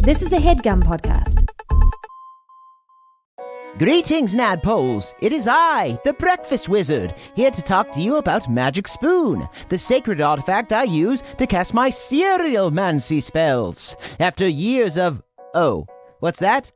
This is a HeadGum podcast. Greetings, Nadpoles. It is I, the Breakfast Wizard, here to talk to you about Magic Spoon, the sacred artifact I use to cast my cereal-mancy spells. After years of... Oh, what's that?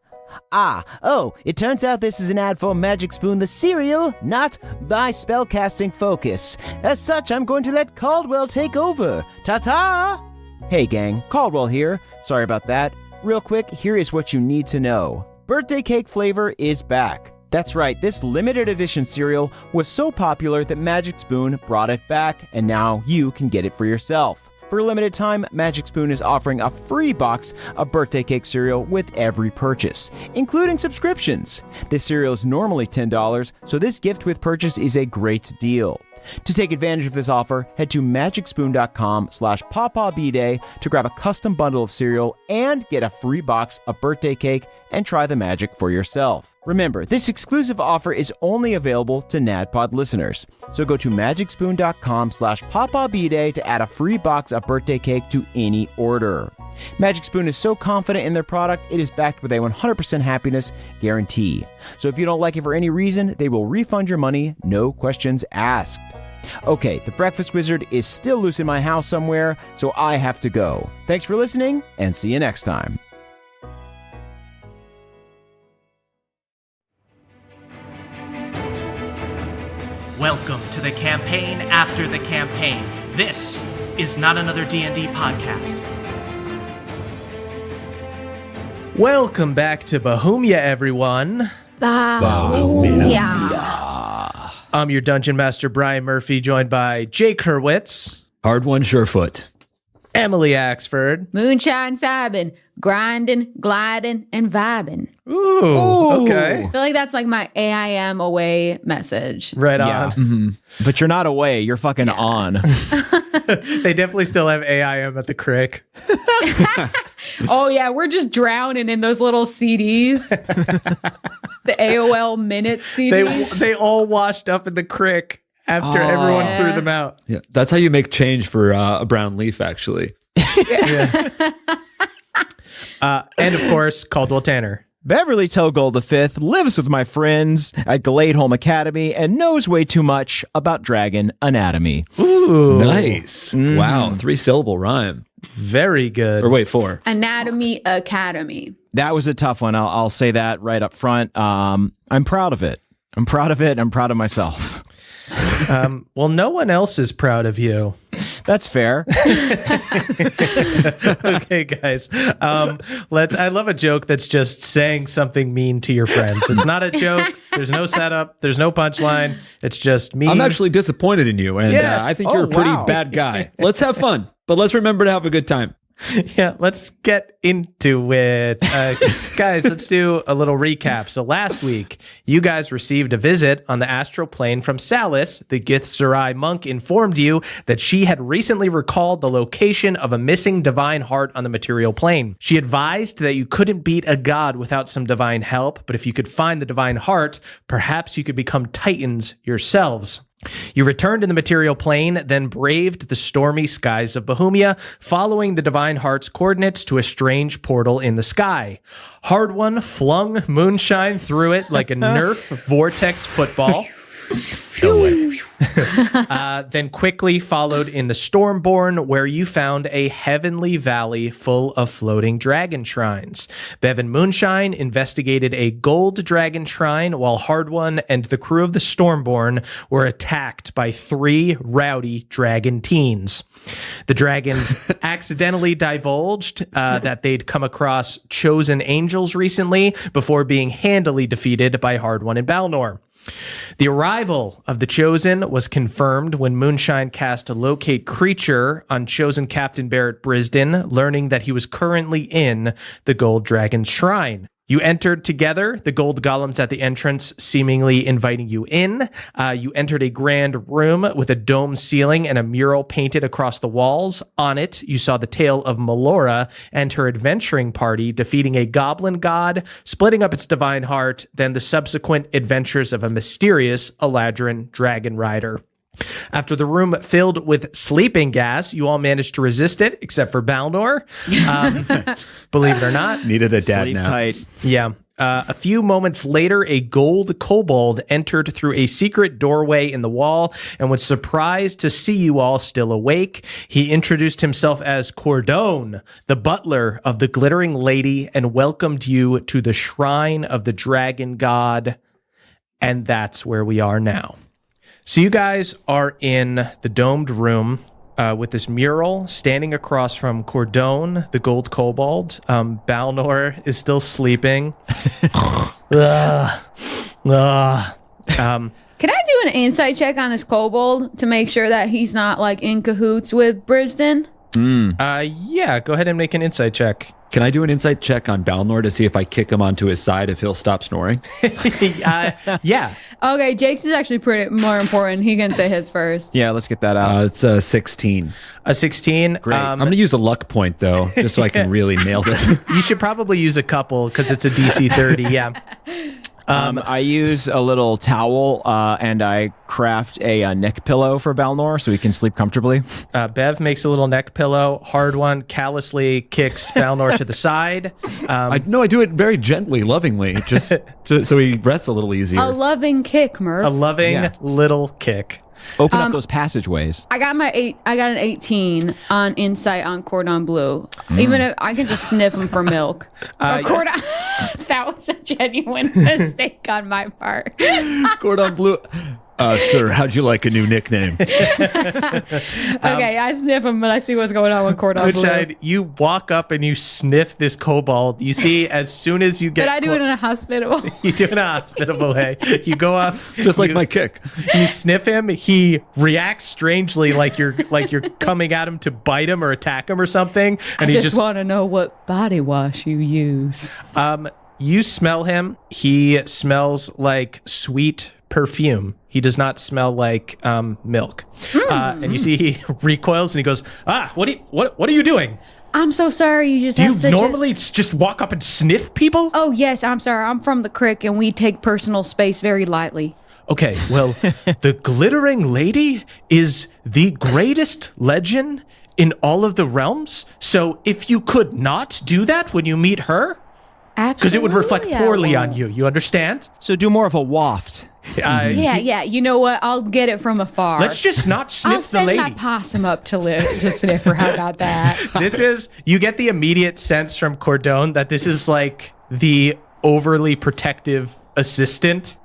It turns out this is an ad for Magic Spoon the cereal, not my spellcasting focus. As such, I'm going to let Caldwell take over. Ta-ta! Hey gang, Caldwell here. Sorry about that. Real quick, here is what you need to know. Birthday cake flavor is back. That's right, this limited edition cereal was so popular that Magic Spoon brought it back, and now you can get it for yourself. For a limited time, Magic Spoon is offering a free box of birthday cake cereal with every purchase, including subscriptions. This cereal is normally $10, so this gift with purchase is a great deal. To take advantage of this offer, head to magicspoon.com/PawPawBDay to grab a custom bundle of cereal and get a free box of birthday cake and try the magic for yourself. Remember, this exclusive offer is only available to NADPOD listeners. So go to magicspoon.com/PawPawBDay to add a free box of birthday cake to any order. Magic Spoon is so confident in their product, it is backed with a 100% happiness guarantee. So if you don't like it for any reason, they will refund your money, no questions asked. Okay, the Breakfast Wizard is still loose in my house somewhere, so I have to go. Thanks for listening, and see you next time. Welcome to the campaign after the campaign. This is not another D&D podcast. Welcome back to Bohemia, everyone. Bohemia. I'm your Dungeon Master, Brian Murphy, joined by Jake Hurwitz, Hard One Surefoot, Emily Axford, Moonshine Sabin, grinding, gliding, and vibing. Ooh, okay. I feel like that's like my AIM away message. Right on. Yeah. Mm-hmm. But you're not away, you're fucking on. They definitely still have AIM at the crick. Oh, yeah, we're just drowning in those little CDs. The AOL Minutes CDs. They all washed up in the crick after everyone threw them out. Yeah, that's how you make change for a brown leaf, actually. Yeah. And of course, Caldwell Tanner. Beverly Togold V lives with my friends at Gladeholm Academy and knows way too much about dragon anatomy. Ooh. Nice. Mm. Wow, 3-syllable rhyme. Very good. Or wait, 4. Anatomy Academy. That was a tough one. I'll say that right up front. I'm proud of it. I'm proud of it. I'm proud of myself. Well, no one else is proud of you. That's fair. Okay, guys. I love a joke that's just saying something mean to your friends. It's not a joke. There's no setup. There's no punchline. It's just mean. I'm actually disappointed in you, and Yeah. I think you're a pretty bad guy. Let's have fun, but let's remember to have a good time. Yeah, let's get into it. Guys, let's do a little recap. So last week, you guys received a visit on the astral plane from Salis. The Githzerai monk informed you that she had recently recalled the location of a missing divine heart on the material plane. She advised that you couldn't beat a god without some divine help, but if you could find the divine heart, perhaps you could become titans yourselves. You returned in the material plane, then braved the stormy skies of Bohemia, following the Divine Heart's coordinates to a strange portal in the sky. Hard One flung Moonshine through it like a Nerf vortex football. Then quickly followed in the Stormborn, where you found a heavenly valley full of floating dragon shrines. Bev and Moonshine investigated a gold dragon shrine, while Hard One and the crew of the Stormborn were attacked by 3 rowdy dragon teens. The dragons accidentally divulged that they'd come across chosen angels recently before being handily defeated by Hard One and Balnor. The arrival of the Chosen was confirmed when Moonshine cast a locate creature on Chosen Captain Barrett Brisden, learning that he was currently in the Gold Dragon's Shrine. You entered together, the gold golems at the entrance seemingly inviting you in. You entered a grand room with a dome ceiling and a mural painted across the walls. On it, you saw the tale of Melora and her adventuring party defeating a goblin god, splitting up its divine heart, then the subsequent adventures of a mysterious Eladrin dragon rider. After the room filled with sleeping gas, you all managed to resist it, except for Balnor. Believe it or not. Needed a dad Sleep nap. tight. Yeah. A few moments later, a gold kobold entered through a secret doorway in the wall and was surprised to see you all still awake. He introduced himself as Cordone, the butler of the Glittering Lady, and welcomed you to the shrine of the dragon god. And that's where we are now. So you guys are in the domed room with this mural standing across from Cordone, the gold kobold. Balnor is still sleeping. Can I do an insight check on this kobold to make sure that he's not like in cahoots with Brisden? Yeah, go ahead and make an insight check. Can I do an insight check on Balnor to see if I kick him onto his side if he'll stop snoring? Yeah. Okay, Jake's is actually pretty more important. He can say his first. Yeah, let's get that out. It's a 16. A 16. Great. I'm going to use a luck point, though, just so I can really nail this. You should probably use a couple because it's a DC 30. Yeah. I use a little towel and I craft a neck pillow for Balnor so he can sleep comfortably. Bev makes a little neck pillow. Hard one callously kicks Balnor to the side. I do it very gently, lovingly, just so he rests a little easier. A loving kick, Murph. A loving little kick. Open up those passageways. I got an 18 on insight on Cordon Bleu. Even if I can just sniff him for milk. Cordon, that was a genuine mistake on my part. Cordon Bleu. Sir, how'd you like a new nickname? Okay, I sniff him, but I see what's going on with Cordon Bleu. Moonshine, you walk up and you sniff this kobold. You see, as soon as you get... But I do it in a hospitable. You do it in a hospitable way. You go up... Just like my kick. You sniff him, he reacts strangely like you're coming at him to bite him or attack him or something. And I he just want to know what body wash you use. You smell him. He smells like sweet perfume. He does not smell like milk. And you see he recoils and he goes, what are you doing? I'm so sorry. You just Do have you such normally just walk up and sniff people? Oh, yes. I'm sorry. I'm from the crick and we take personal space very lightly. Okay, well, the Glittering Lady is the greatest legend in all of the realms. So if you could not do that when you meet her, because it would reflect poorly on you. You understand? So do more of a waft. Yeah. You know what? I'll get it from afar. Let's just not sniff I'll the send lady. my possum up to sniff her. How about that? You get the immediate sense from Cordone that this is like the overly protective assistant.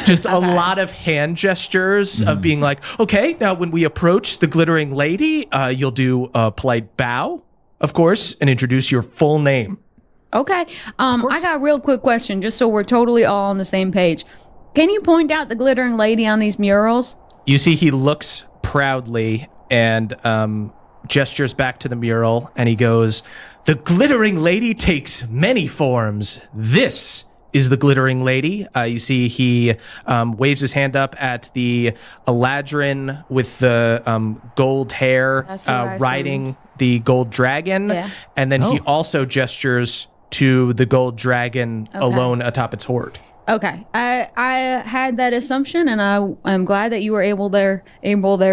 Just a lot of hand gestures of being like, okay, now when we approach the Glittering Lady, you'll do a polite bow, of course, and introduce your full name. Okay. I got a real quick question, just so we're totally all on the same page. Can you point out the Glittering Lady on these murals? You see he looks proudly and gestures back to the mural, and he goes, "The Glittering Lady takes many forms. This is the Glittering Lady." You see he waves his hand up at the Eladrin with the gold hair riding the gold dragon. Yeah. And then he also gestures to the gold dragon alone atop its hoard. Okay, I had that assumption, and I'm glad that you were able there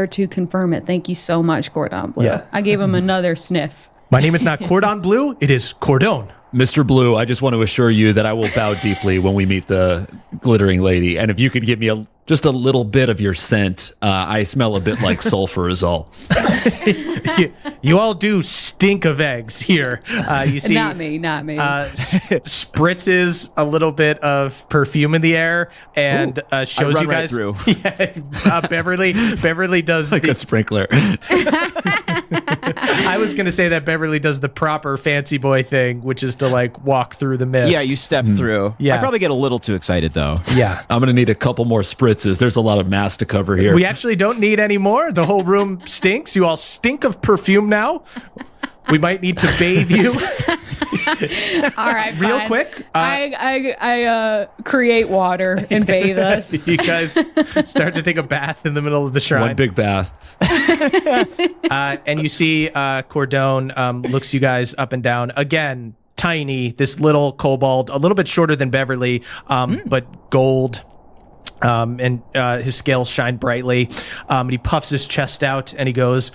to confirm it. Thank you so much, Cordon Bleu. Yeah. I gave him another sniff. My name is not Cordon Bleu, it is Cordone. Mr. Blue, I just want to assure you that I will bow deeply when we meet the Glittering Lady. And if you could give me just a little bit of your scent, I smell a bit like sulfur is all. You all do stink of eggs here. You see, not me. spritzes a little bit of perfume in the air and shows I run you guys. right through. Yeah, Beverly does like a sprinkler. I was gonna say that Beverly does the proper fancy boy thing, which is to like walk through the mist. Yeah, you step through. Yeah. I probably get a little too excited though. Yeah. I'm going to need a couple more spritzes. There's a lot of mass to cover here. We actually don't need any more. The whole room stinks. You all stink of perfume now. We might need to bathe you. All right, real fine. quick. I create water and bathe us. You guys start to take a bath in the middle of the shrine. One big bath. And you see Cordone looks you guys up and down. Again, tiny, this little kobold, a little bit shorter than Beverly, but gold. and his scales shine brightly. And he puffs his chest out and he goes,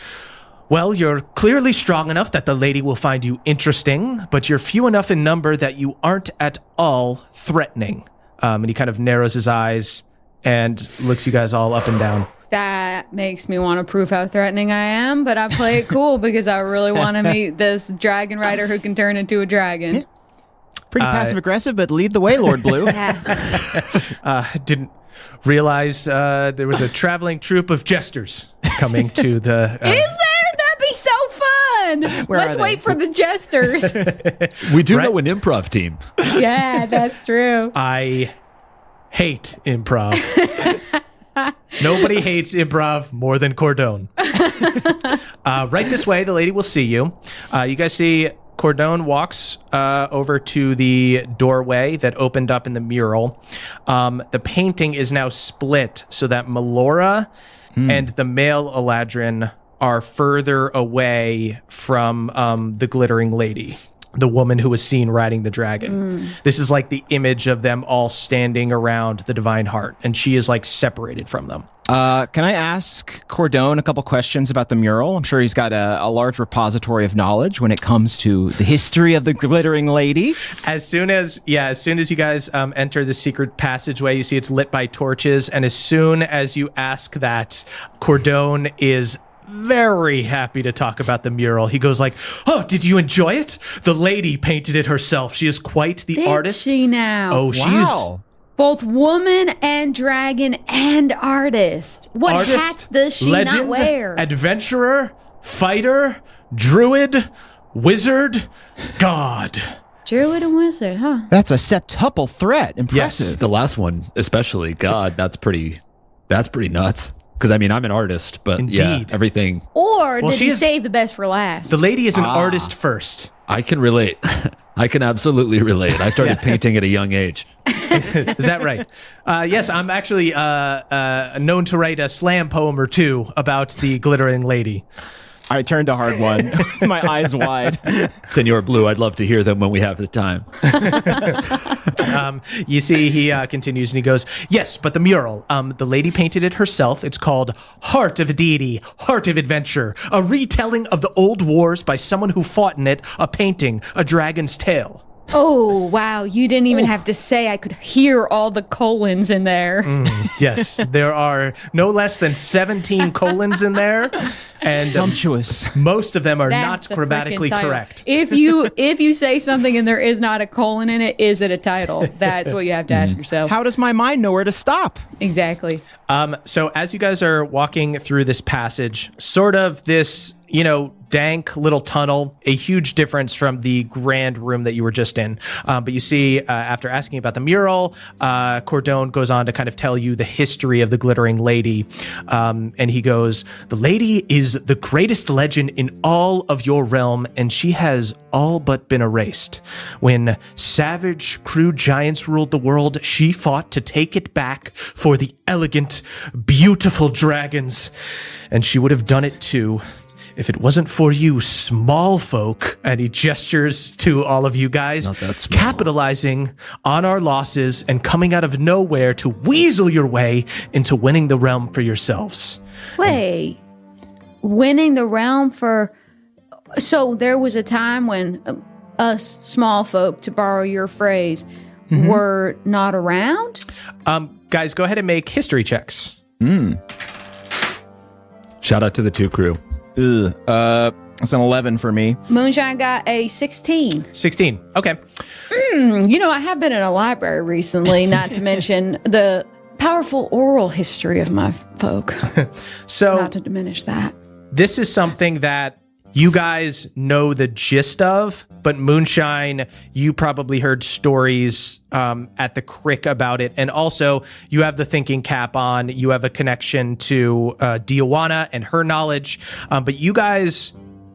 well, you're clearly strong enough that the lady will find you interesting, but you're few enough in number that you aren't at all threatening. And he kind of narrows his eyes and looks you guys all up and down. That makes me want to prove how threatening I am, but I play it cool because I really want to meet this dragon rider who can turn into a dragon. Yeah. Pretty passive-aggressive, but lead the way, Lord Blue. Didn't realize there was a traveling troupe of jesters coming to the... Is there? That'd be so fun! Let's wait for the jesters. We do know an improv team. Yeah, that's true. I hate improv. Nobody hates improv more than Cordone. Right this way, the lady will see you. You guys see Cordone walks over to the doorway that opened up in the mural. The painting is now split so that Melora and the male Eladrin are further away from the glittering lady, the woman who was seen riding the dragon. This is like the image of them all standing around the Divine Heart, and she is like separated from them. Can I ask Cordone a couple questions about the mural? I'm sure he's got a large repository of knowledge when it comes to the history of the glittering lady. As soon as you guys enter the secret passageway, you see it's lit by torches, and as soon as you ask that, Cordone is very happy to talk about the mural. He goes like, "Oh, did you enjoy it? The lady painted it herself. She is quite the artist." Did she now? Oh, she's both woman and dragon and artist. What artist, hats does she legend, not wear? Adventurer, fighter, druid, wizard, god. Druid and wizard, huh? That's a septuple threat. Impressive. Yes, the last one especially. God, that's pretty nuts. Because, I mean, I'm an artist, but Indeed. yeah, everything. Or did you save the best for last? The lady is an artist first. I can relate. I can absolutely relate. I started painting at a young age. Is that right? Yes, I'm actually known to write a slam poem or two about the glittering lady. I turned to hard one. My eyes wide. Senor Blue, I'd love to hear them when we have the time. You see, he continues and he goes, yes, but the mural, the lady painted it herself. It's called Heart of a Deity, Heart of Adventure, a retelling of the old wars by someone who fought in it, a painting, a dragon's tale. Oh, wow. You didn't even have to say. I could hear all the colons in there. Yes, there are no less than 17 colons in there. And sumptuous. Most of them are That's not grammatically correct. If you say something and there is not a colon in it, is it a title? That's what you have to ask yourself. How does my mind know where to stop? Exactly. So as you guys are walking through this passage, sort of this, dank little tunnel, a huge difference from the grand room that you were just in. But you see, after asking about the mural, Cordone goes on to kind of tell you the history of the glittering lady. And he goes, the lady is the greatest legend in all of your realm, and she has all but been erased. When savage, crude giants ruled the world, she fought to take it back for the elegant, beautiful dragons. And she would have done it too if it wasn't for you small folk, and he gestures to all of you guys, capitalizing on our losses and coming out of nowhere to weasel your way into winning the realm for yourselves. Wait, winning the realm for... So there was a time when us small folk, to borrow your phrase, were not around? Guys, go ahead and make history checks. Shout out to the two crew. It's an 11 for me. Moonshine got a 16. 16. Okay. I have been in a library recently, not to mention the powerful oral history of my folk. So, not to diminish that. This is something that you guys know the gist of, but Moonshine, you probably heard stories at the Crick about it. And also, you have the thinking cap on. You have a connection to Diowana and her knowledge. But you guys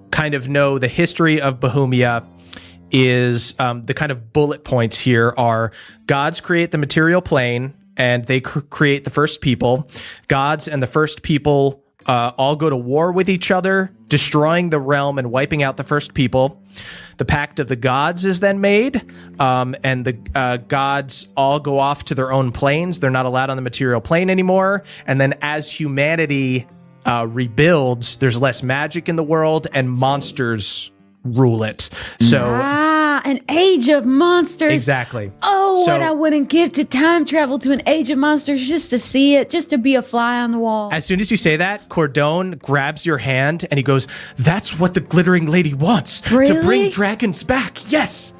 kind of know the history of Bohemia is the kind of bullet points here are gods create the material plane and they create the first people. Gods and the first people all go to war with each other, destroying the realm and wiping out the first people. The Pact of the Gods is then made, and the gods all go off to their own planes. They're not allowed on the material plane anymore. And then as humanity rebuilds, there's less magic in the world, and monsters rule it. So an age of monsters. exactly. Oh, So- what I wouldn't give to time travel to an age of monsters just to see it, just to be a fly on the wall. As soon as you say that, Cordone grabs your hand and he goes, "That's what the glittering lady wants. To Really? bring dragons back. Yes."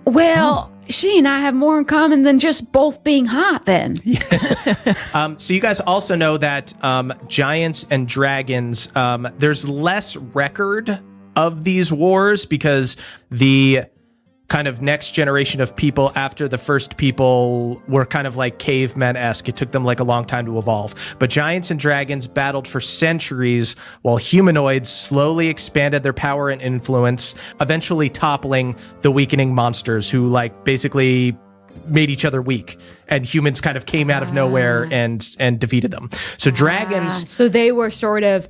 Well, she and I have more in common than just both being hot then. So you guys also know that giants and dragons, there's less record of these wars because the kind of next generation of people after the first people were kind of like cavemen-esque. It took them like a long time to evolve. But giants and dragons battled for centuries while humanoids slowly expanded their power and influence, eventually toppling the weakening monsters who like basically made each other weak, and humans kind of came out of nowhere and defeated them. So dragons So they were sort of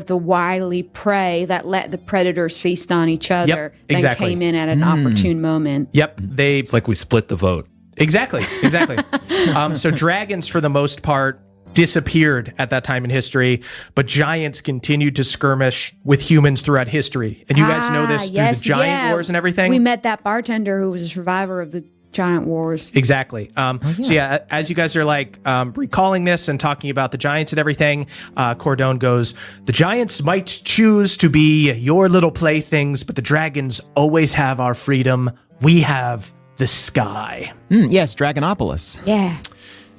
the wily prey that let the predators feast on each other. Yep, exactly. Then came in at an opportune moment. Yep, It's like we split the vote. Exactly. So dragons, for the most part, disappeared at that time in history, but giants continued to skirmish with humans throughout history. And you guys know this through the giant wars and everything. We met that bartender who was a survivor of the giant wars. Exactly. So yeah, as you guys are like recalling this and talking about the giants and everything, Cordone goes, "The giants might choose to be your little playthings, but the dragons always have our freedom. We have the sky." Yes, Dragonopolis. Yeah.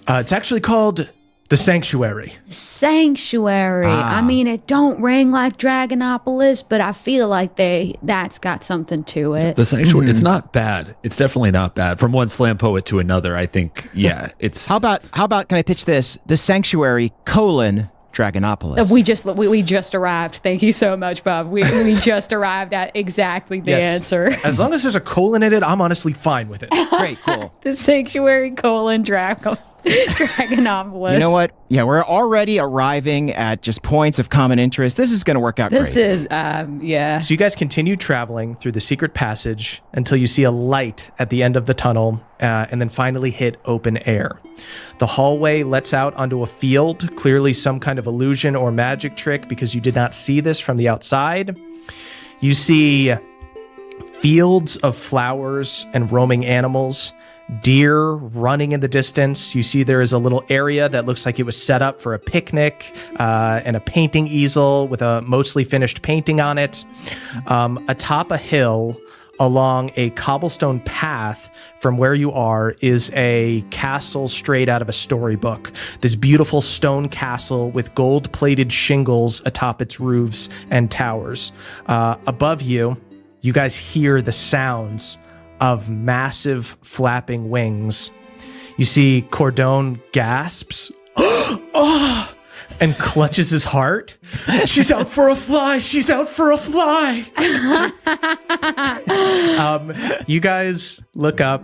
It's actually called the Sanctuary. Sanctuary. I mean, it don't ring like Dragonopolis, but I feel like that's got something to it. The sanctuary, it's not bad. It's definitely not bad. From one slam poet to another, I think, yeah, it's... How about can I pitch this? The Sanctuary, Dragonopolis. We just arrived. Thank you so much, Bob. We just arrived at exactly the answer. As long as there's a colon in it, I'm honestly fine with it. Great, cool. The Sanctuary, Dragonopolis. You know what? Yeah, we're already arriving at just points of common interest. This is going to work out This great. is, yeah. So you guys continue traveling through the secret passage until you see a light at the end of the tunnel, and then finally hit open air. The hallway lets out onto a field, clearly some kind of illusion or magic trick because you did not see this from the outside. You see fields of flowers and roaming animals, deer running in the distance. You see there is a little area that looks like it was set up for a picnic, and a painting easel with a mostly finished painting on it. Atop a hill along a cobblestone path from where you are is a castle straight out of a storybook. This beautiful stone castle with gold-plated shingles atop its roofs and towers. Above you, you guys hear the sounds of massive flapping wings. You see Cordone gasps and clutches his heart. "She's out for a fly! She's out for a fly!" You guys look up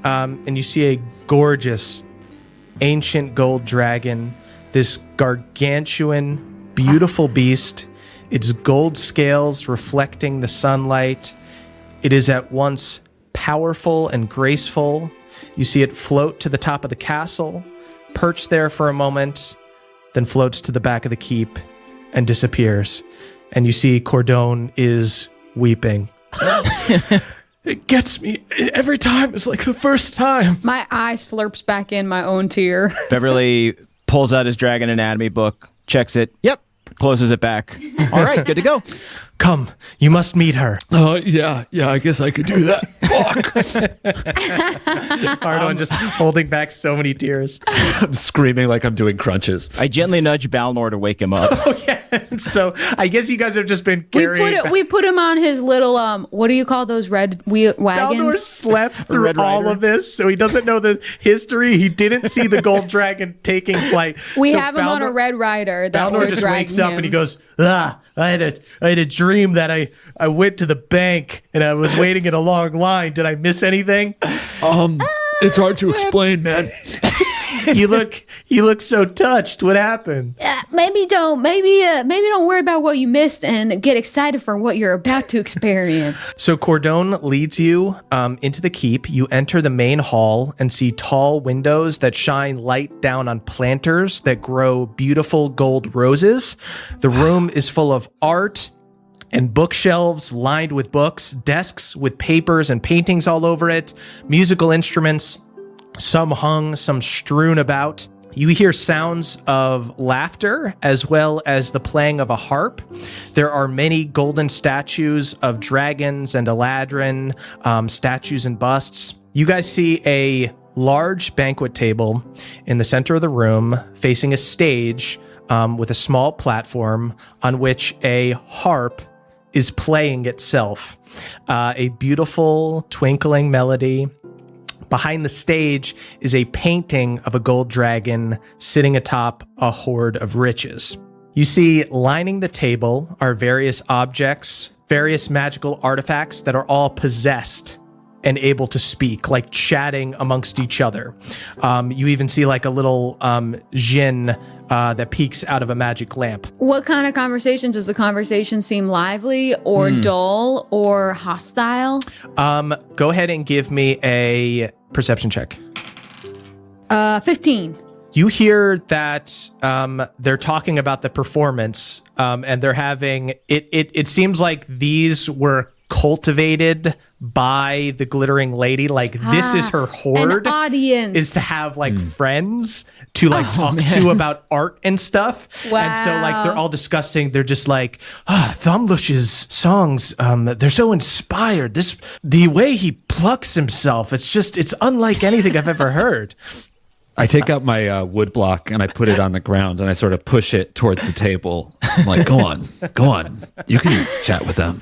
and you see a gorgeous ancient gold dragon, this gargantuan, beautiful beast. Its gold scales reflecting the sunlight. It is at once powerful and graceful. You see it float to the top of the castle, perch there for a moment, then floats to the back of the keep and disappears. And you see Cordone is weeping. It gets me every time. It's like the first time. My eye slurps back in my own tear. Beverly pulls out his Dragon Anatomy book, checks it. Yep. Closes it back. All right, good to go. Come, you must meet her. Yeah, I guess I could do that. Cordone just holding back so many tears. I'm screaming like I'm doing crunches. I gently nudge Balnor to wake him up. So I guess you guys have just been carrying. We put him on his little what do you call those red Balnor wagons? slept through Red all Rider. of this, so he doesn't know the history. He didn't see the gold dragon taking flight. We So have him on a red rider. That Balnor we're just dragging wakes up him. and he goes, I had a dream that I went to the bank and I was waiting in a long line. Did I miss anything? It's hard to explain, man. You look so touched. What happened? Maybe don't worry about what you missed and get excited for what you're about to experience. So Cordone leads you into the keep. You enter the main hall and see tall windows that shine light down on planters that grow beautiful gold roses. The room is full of art and bookshelves lined with books, desks with papers and paintings all over it, musical instruments, some hung, some strewn about. You hear sounds of laughter as well as the playing of a harp. There are many golden statues of dragons and Eladrin, statues and busts. You guys see a large banquet table in the center of the room facing a stage with a small platform on which a harp is playing itself. A beautiful twinkling melody. Behind the stage is a painting of a gold dragon sitting atop a hoard of riches. You see, lining the table are various objects, various magical artifacts that are all possessed and able to speak, like chatting amongst each other. You even see like a little djinn that peeks out of a magic lamp. What kind of conversation? Does the conversation seem lively or dull or hostile? Go ahead and give me a perception check. 15. You hear that they're talking about the performance, and they're having it seems like these were cultivated by the glittering lady. Like this is her hoard. An audience is to have like friends to like talk to about art and stuff. Wow. And so like they're all discussing, they're just like, Thumlush's songs, they're so inspired. The way he plucks himself, it's unlike anything I've ever heard. I take out my wood block and I put it on the ground and I sort of push it towards the table. I'm like, go on. You can chat with them.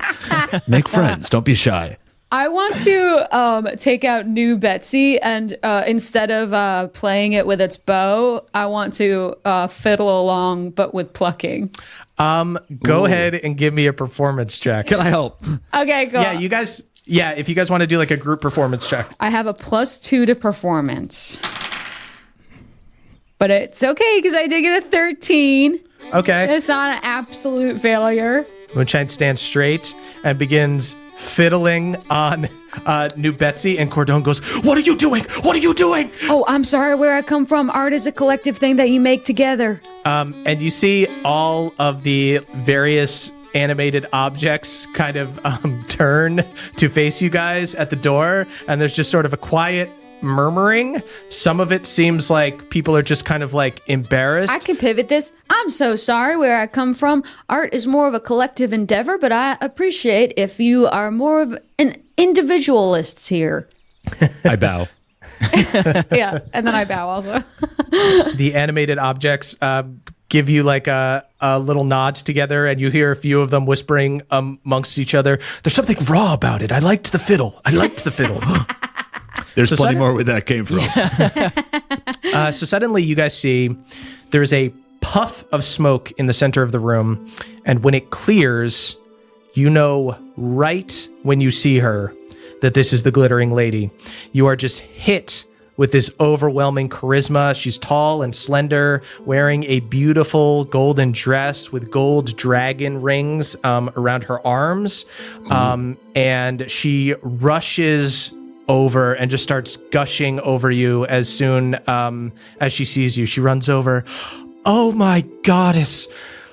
Make friends. Don't be shy. I want to take out New Betsy and instead of playing it with its bow, I want to fiddle along, but with plucking. Go ahead and give me a performance check. Can I help? Okay, go. If you guys want to do like a group performance check. I have a +2 to performance. But it's okay because I did get a 13. Okay. It's not an absolute failure. Moonshine stands straight and begins fiddling on New Betsy, and Cordone goes, "What are you doing? What are you doing?" Oh, I'm sorry, where I come from. Art is a collective thing that you make together. And you see all of the various animated objects kind of turn to face you guys at the door, and there's just sort of a quiet murmuring. Some of it seems like people are just kind of like embarrassed. I can pivot this. I'm so sorry where I come from. Art is more of a collective endeavor, but I appreciate if you are more of an individualist here. I bow. Yeah, and then I bow also. The animated objects give you like a little nods together, and you hear a few of them whispering amongst each other. There's something raw about it. I liked the fiddle. There's plenty more where that came from. So suddenly you guys see there's a puff of smoke in the center of the room. And when it clears, you know right when you see her that this is the glittering lady. You are just hit with this overwhelming charisma. She's tall and slender, wearing a beautiful golden dress with gold dragon rings around her arms. And she rushes over and just starts gushing over you as soon as she sees you. She runs over. "Oh my goddess,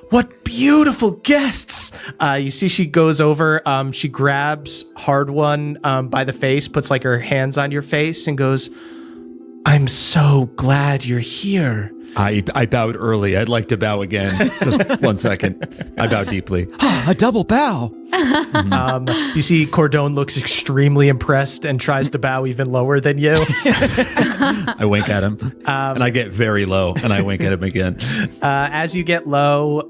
what beautiful guests!" You see she goes over, she grabs Hard One by the face, puts like her hands on your face and goes, "I'm so glad you're here." I bowed early. I'd like to bow again. Just 1 second. I bow deeply. A double bow. You see Cordone looks extremely impressed and tries to bow even lower than you. I wink at him, and I get very low, and I wink at him again. As you get low,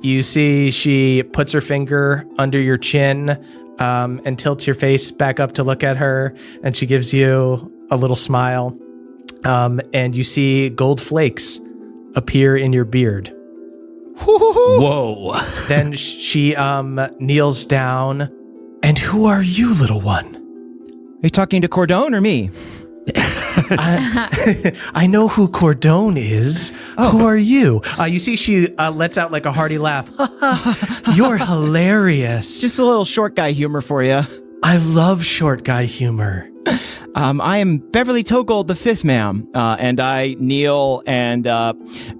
you see she puts her finger under your chin and tilts your face back up to look at her, and she gives you a little smile. And you see gold flakes appear in your beard. Whoa. Then she kneels down. "And who are you, little one?" Are you talking to Cordone or me? I know who Cordone is. Who are you? You see, she lets out like a hearty laugh. You're hilarious. Just a little short guy humor for you. I love short guy humor. I am Beverly Togold the Fifth, ma'am, and I kneel and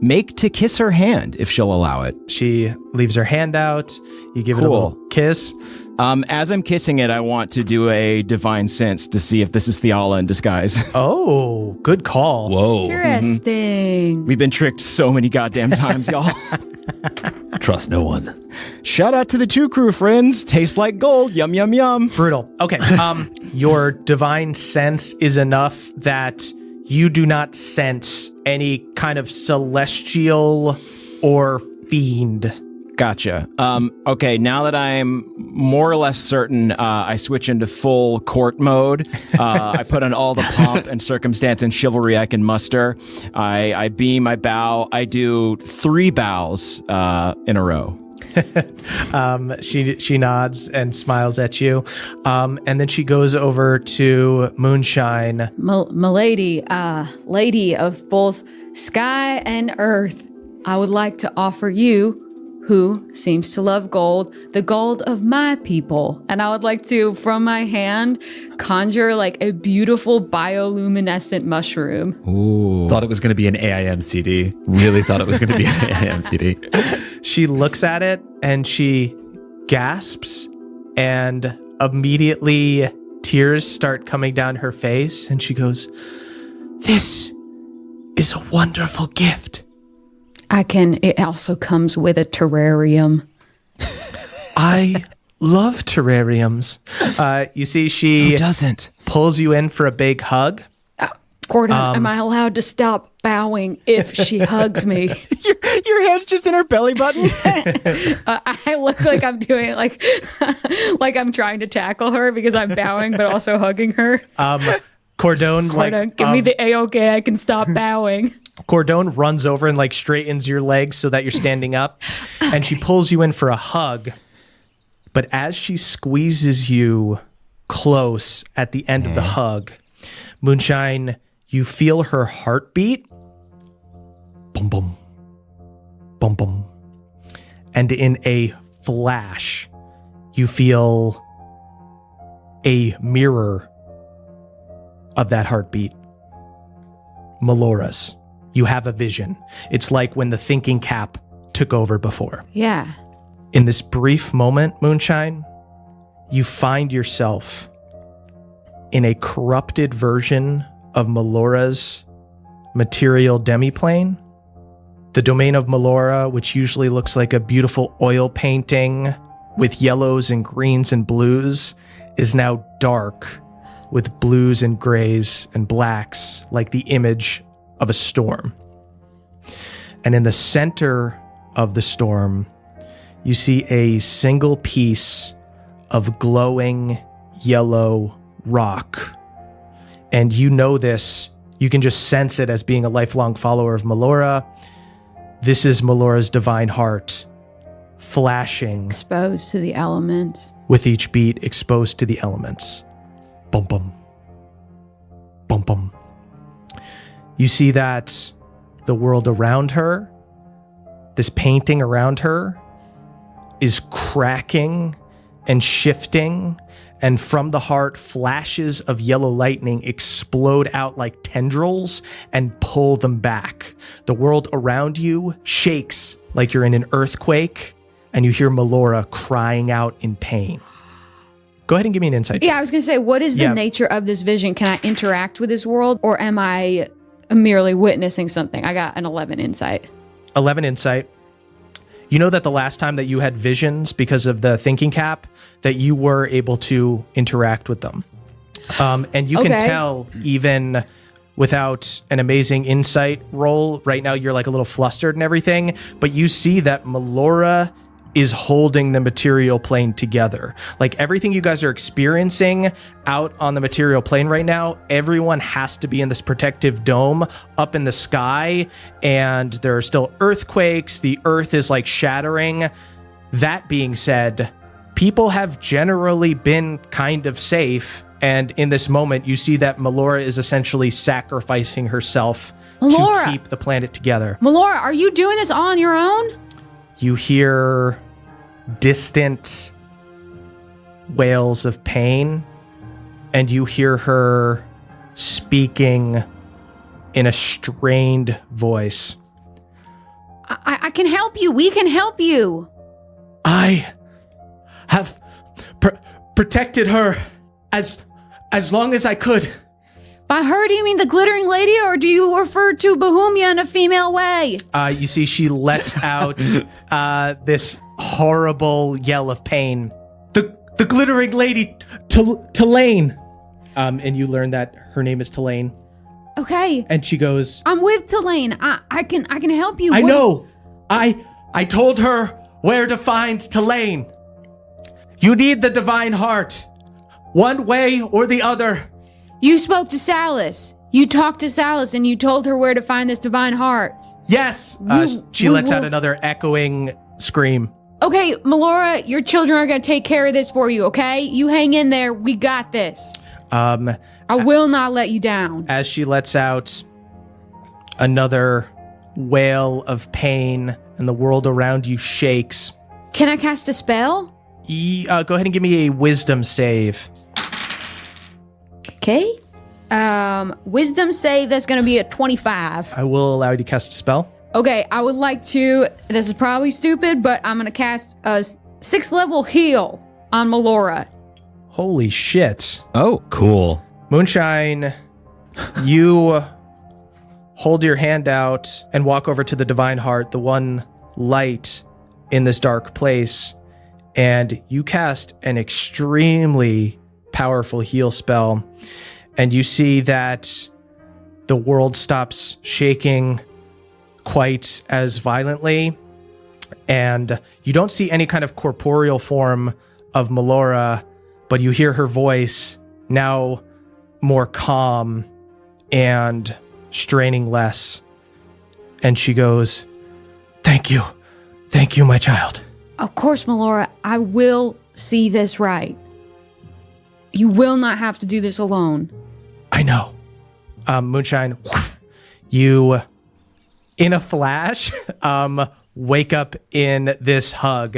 make to kiss her hand if she'll allow it. She leaves her hand out. You give it a little kiss. As I'm kissing it, I want to do a divine sense to see if this is Theala in disguise. Oh, good call. Whoa. Interesting. We've been tricked so many goddamn times, y'all. Trust no one. Shout out to the Two Crew friends. Tastes like gold. Yum, yum, yum. Brutal. Okay. Your divine sense is enough that you do not sense any kind of celestial or fiend. Gotcha. Okay, now that I'm more or less certain, I switch into full court mode. I put on all the pomp and circumstance and chivalry I can muster. I beam, I bow. I do 3 bows in a row. She nods and smiles at you. And then she goes over to Moonshine. Milady, lady of both sky and earth, I would like to offer you, who seems to love gold, the gold of my people. And I would like to, from my hand, conjure like a beautiful bioluminescent mushroom. Ooh. Thought it was going to be an AIM CD. Really thought it was going to be an AIM CD. She looks at it and she gasps, and immediately tears start coming down her face. And she goes, "This is a wonderful gift. It also comes with a terrarium. I love terrariums." You see, she Who doesn't? pulls you in for a big hug. Gordon, am I allowed to stop bowing if she hugs me? Your hand's just in her belly button. I look like I'm doing like I'm trying to tackle her because I'm bowing but also hugging her. Cordone, Give me the A-OK, I can stop bowing. Cordone runs over and like straightens your legs so that you're standing up, and she pulls you in for a hug. But as she squeezes you close at the end of the hug, Moonshine, you feel her heartbeat. Boom, boom, boom, boom. And in a flash, you feel a mirror of that heartbeat. Melora's. You have a vision. It's like when the thinking cap took over before. Yeah. In this brief moment, Moonshine, you find yourself in a corrupted version of Melora's material demiplane. The domain of Melora, which usually looks like a beautiful oil painting with yellows and greens and blues, is now dark with blues and grays and blacks, like the image of a storm. And in the center of the storm, you see a single piece of glowing yellow rock. And you know this, you can just sense it as being a lifelong follower of Melora. This is Melora's divine heart, flashing, Exposed to the elements. with each beat, exposed to the elements. Bum, bum. Bum, bum. You see that the world around her, this painting around her, is cracking and shifting, and from the heart, flashes of yellow lightning explode out like tendrils and pull them back. The world around you shakes like you're in an earthquake, and you hear Melora crying out in pain. Go ahead and give me an insight check. Yeah, I was going to say, what is the nature of this vision? Can I interact with this world, or am I merely witnessing something? I got an 11 insight. 11 insight. You know that the last time that you had visions because of the thinking cap, that you were able to interact with them. And you can tell even without an amazing insight roll, right now you're like a little flustered and everything, but you see that Melora is holding the material plane together. Like everything you guys are experiencing out on the material plane right now, everyone has to be in this protective dome up in the sky, and there are still earthquakes. The earth is like shattering. That being said, people have generally been kind of safe And in this moment, you see that Melora is essentially sacrificing herself Melora! to keep the planet together. Melora, are you doing this all on your own? You hear distant wails of pain, and you hear her speaking in a strained voice. I can help you. We can help you. I have protected her as long as I could. By her, do you mean the glittering lady, or do you refer to Bohemia in a female way? You see, she lets out this horrible yell of pain. The glittering lady, Tulane. And you learn that her name is Tulane. Okay. And she goes, I'm with Tulane. I can help you. I know. I told her where to find Tulane. You need the divine heart. One way or the other. You spoke to Salas. You talked to Salas and you told her where to find this divine heart. Yes. She lets out another echoing scream. Okay, Melora, your children are going to take care of this for you, okay? You hang in there. We got this. I will not let you down. As she lets out another wail of pain and the world around you shakes. Can I cast a spell? Go ahead and give me a wisdom save. Okay. Wisdom save, that's going to be a 25. I will allow you to cast a spell. Okay, I would like to, this is probably stupid, but I'm going to cast a 6th level heal on Melora. Holy shit. Oh, cool. Moonshine, you hold your hand out and walk over to the divine heart, the one light in this dark place, and you cast an extremely powerful heal spell, and you see that the world stops shaking quite as violently, and you don't see any kind of corporeal form of Melora, but you hear her voice now more calm and straining less, and she goes, Thank you, my child. Of course, Melora, I will see this right. You will not have to do this alone. I know. Moonshine, you, in a flash, wake up in this hug.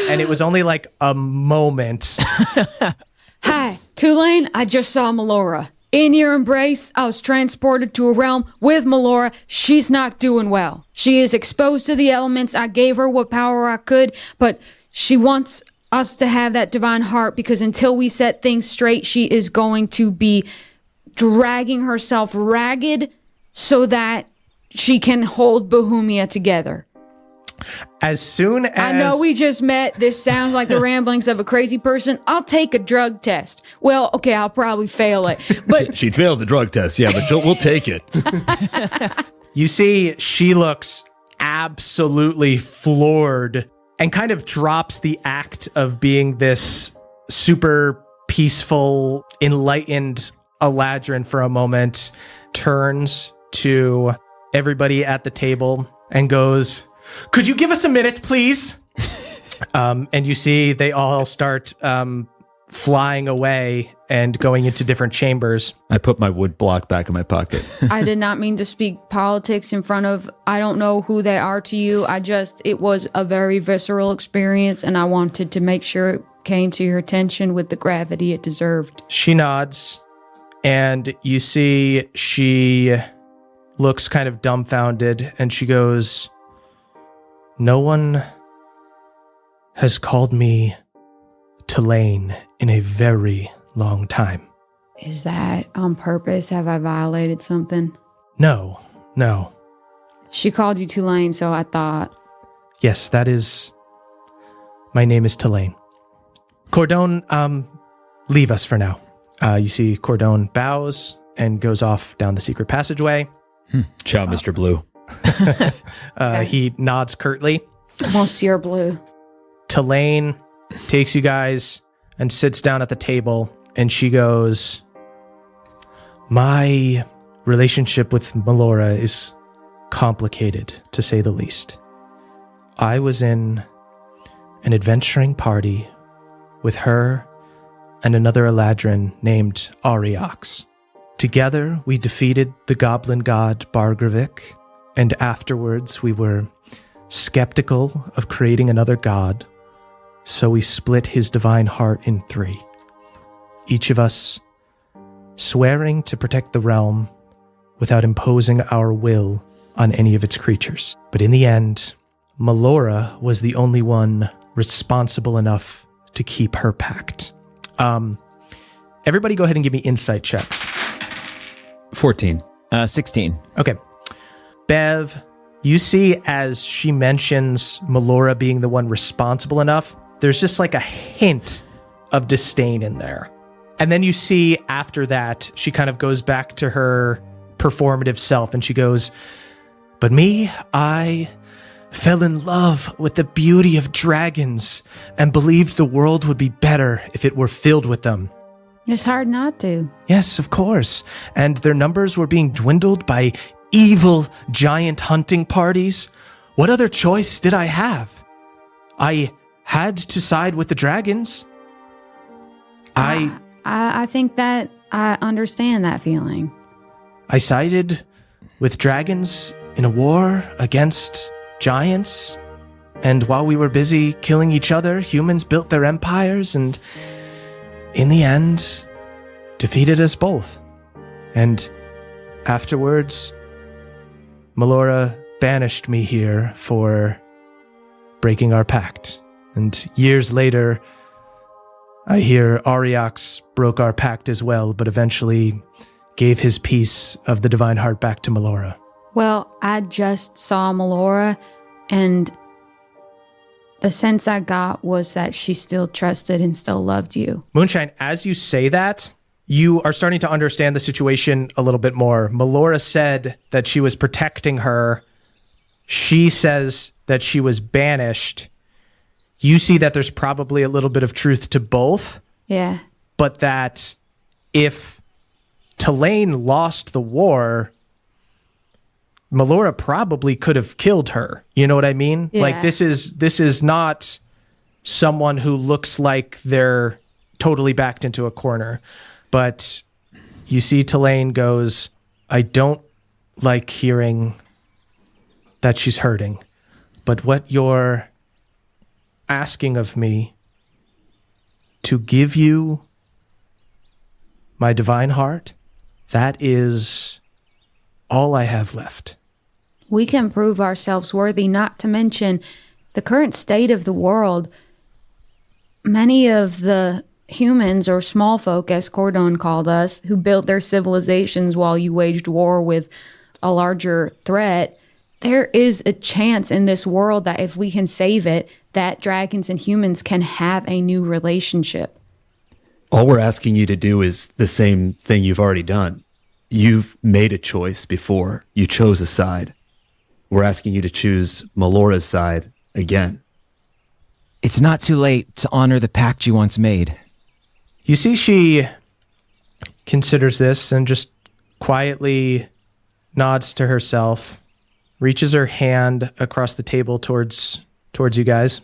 And it was only like a moment. Hi, Tulane, I just saw Melora. In your embrace, I was transported to a realm with Melora. She's not doing well. She is exposed to the elements. I gave her what power I could, but she wants us to have that divine heart because until we set things straight, she is going to be dragging herself ragged so that she can hold Bohemia together. As soon as... I know we just met. This sounds like the ramblings of a crazy person. I'll take a drug test. Well, okay, I'll probably fail it. But She'd fail the drug test, yeah, but we'll take it. You see, she looks absolutely floored and kind of drops the act of being this super peaceful, enlightened Eladrin for a moment, turns to everybody at the table and goes, Could you give us a minute, please? And you see they all start flying away and going into different chambers. I put my wood block back in my pocket. I did not mean to speak politics in front of, I don't know who they are to you. It was a very visceral experience and I wanted to make sure it came to your attention with the gravity it deserved. She nods and you see she looks kind of dumbfounded and she goes, No one has called me Tulane in a very long time. Is that on purpose? Have I violated something? No. She called you Tulane, so I thought. Yes, that is... My name is Tulane. Cordone, leave us for now. You see Cordone bows and goes off down the secret passageway. Ciao, Mr. Blue. He nods curtly. Monsieur Blue. Tulane takes you guys and sits down at the table, and she goes, My relationship with Melora is complicated, to say the least. I was in an adventuring party with her and another Eladrin named Ariox. Together, we defeated the goblin god Bargravik, and afterwards we were skeptical of creating another god, so we split his divine heart in 3. Each of us swearing to protect the realm without imposing our will on any of its creatures. But in the end, Melora was the only one responsible enough to keep her pact. Everybody go ahead and give me insight checks. 14. 16. Okay. Bev, you see as she mentions Melora being the one responsible enough, there's just like a hint of disdain in there. And then you see after that, she kind of goes back to her performative self and she goes, "But me, I fell in love with the beauty of dragons and believed the world would be better if it were filled with them." It's hard not to. Yes, of course. And their numbers were being dwindled by evil giant hunting parties. What other choice did I have? I had to side with the dragons. I think that I understand that feeling. I sided with dragons in a war against giants. And while we were busy killing each other, humans built their empires and, in the end, defeated us both. And afterwards, Melora banished me here for breaking our pact. And years later, I hear Ariox broke our pact as well, but eventually gave his piece of the divine heart back to Melora. Well, I just saw Melora, and the sense I got was that she still trusted and still loved you. Moonshine, as you say that, you are starting to understand the situation a little bit more. Melora said that she was protecting her. She says that she was banished. You see that there's probably a little bit of truth to both. Yeah. But that if Tulane lost the war, Melora probably could have killed her. You know what I mean? Yeah. Like this is not someone who looks like they're totally backed into a corner. But you see Tulane goes, "I don't like hearing that she's hurting. But what you're asking of me to give you my divine heart, that is all I have left." We can prove ourselves worthy, not to mention the current state of the world. Many of the humans, or small folk, as Cordon called us, who built their civilizations while you waged war with a larger threat, there is a chance in this world that if we can save it, that dragons and humans can have a new relationship. All we're asking you to do is the same thing you've already done. You've made a choice before. You chose a side. We're asking you to choose Melora's side again. It's not too late to honor the pact you once made. You see she considers this and just quietly nods to herself, reaches her hand across the table towards you guys,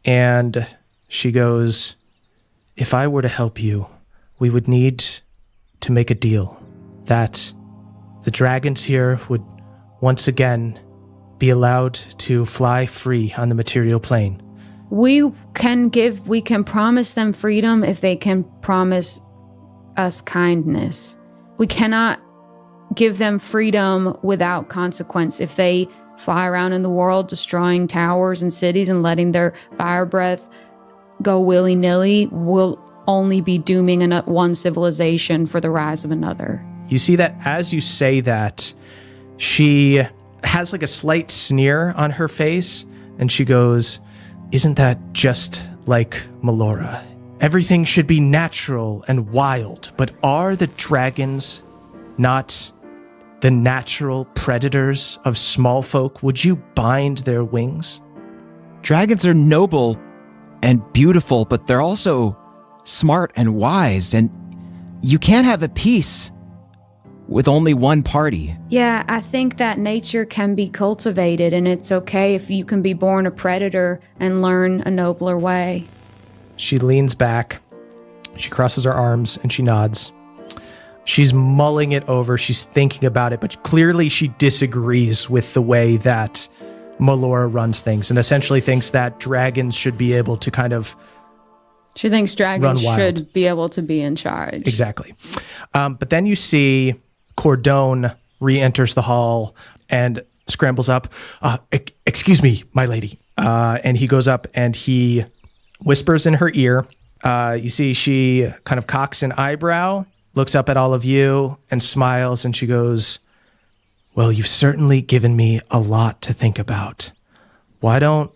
and she goes, "If I were to help you, we would need to make a deal that the dragons here would once again be allowed to fly free on the material plane. We can promise them freedom if they can promise us kindness. We cannot give them freedom without consequence. If they fly around in the world destroying towers and cities and letting their fire breath go willy-nilly, we'll only be dooming one civilization for the rise of another." You see that as you say that, she has like a slight sneer on her face, and she goes, "Isn't that just like Melora? Everything should be natural and wild, but are the dragons not the natural predators of small folk? Would you bind their wings?" Dragons are noble and beautiful, but they're also smart and wise, and you can't have a peace with only one party. Yeah, I think that nature can be cultivated, and it's okay if you can be born a predator and learn a nobler way. She leans back She crosses her arms and she nods. She's mulling it over. She's thinking about it, but clearly she disagrees with the way that Melora runs things and essentially thinks that dragons should be able to kind of She thinks dragons run wild. should be able to be in charge. Exactly. But then you see Cordone re-enters the hall and scrambles up. Excuse me, my lady. And he goes up and he whispers in her ear. You see she kind of cocks an eyebrow, looks up at all of you and smiles, and she goes, well, you've certainly given me a lot to think about. Why don't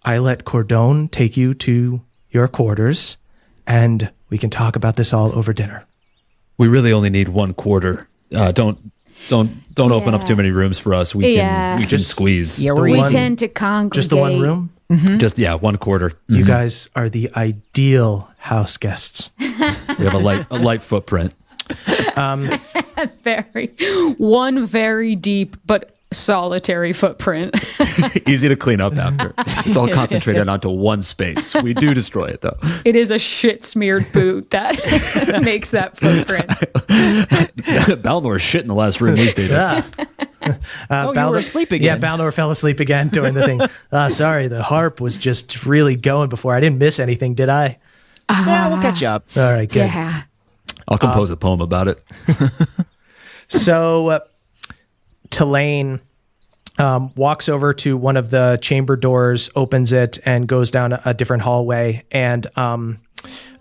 I let Cordone take you to your quarters and we can talk about this all over dinner? We really only need 1 quarter. Don't open up too many rooms for us. We can squeeze. Yeah, We tend to congregate. Just the one room? Just 1 quarter. You guys are the ideal house guests. We have a light footprint. One very deep but solitary footprint. Easy to clean up after. It's all concentrated onto one space. We do destroy it though. It is a shit smeared boot that makes that footprint. Balnor's shit in the last room we stayed in. You were asleep again. Yeah, Balnor fell asleep again doing the thing. Sorry, the harp was just really going before. I didn't miss anything, did I? Yeah, we'll catch you up. All right, good. Yeah. I'll compose a poem about it. So Tulane walks over to one of the chamber doors, opens it, and goes down a different hallway. And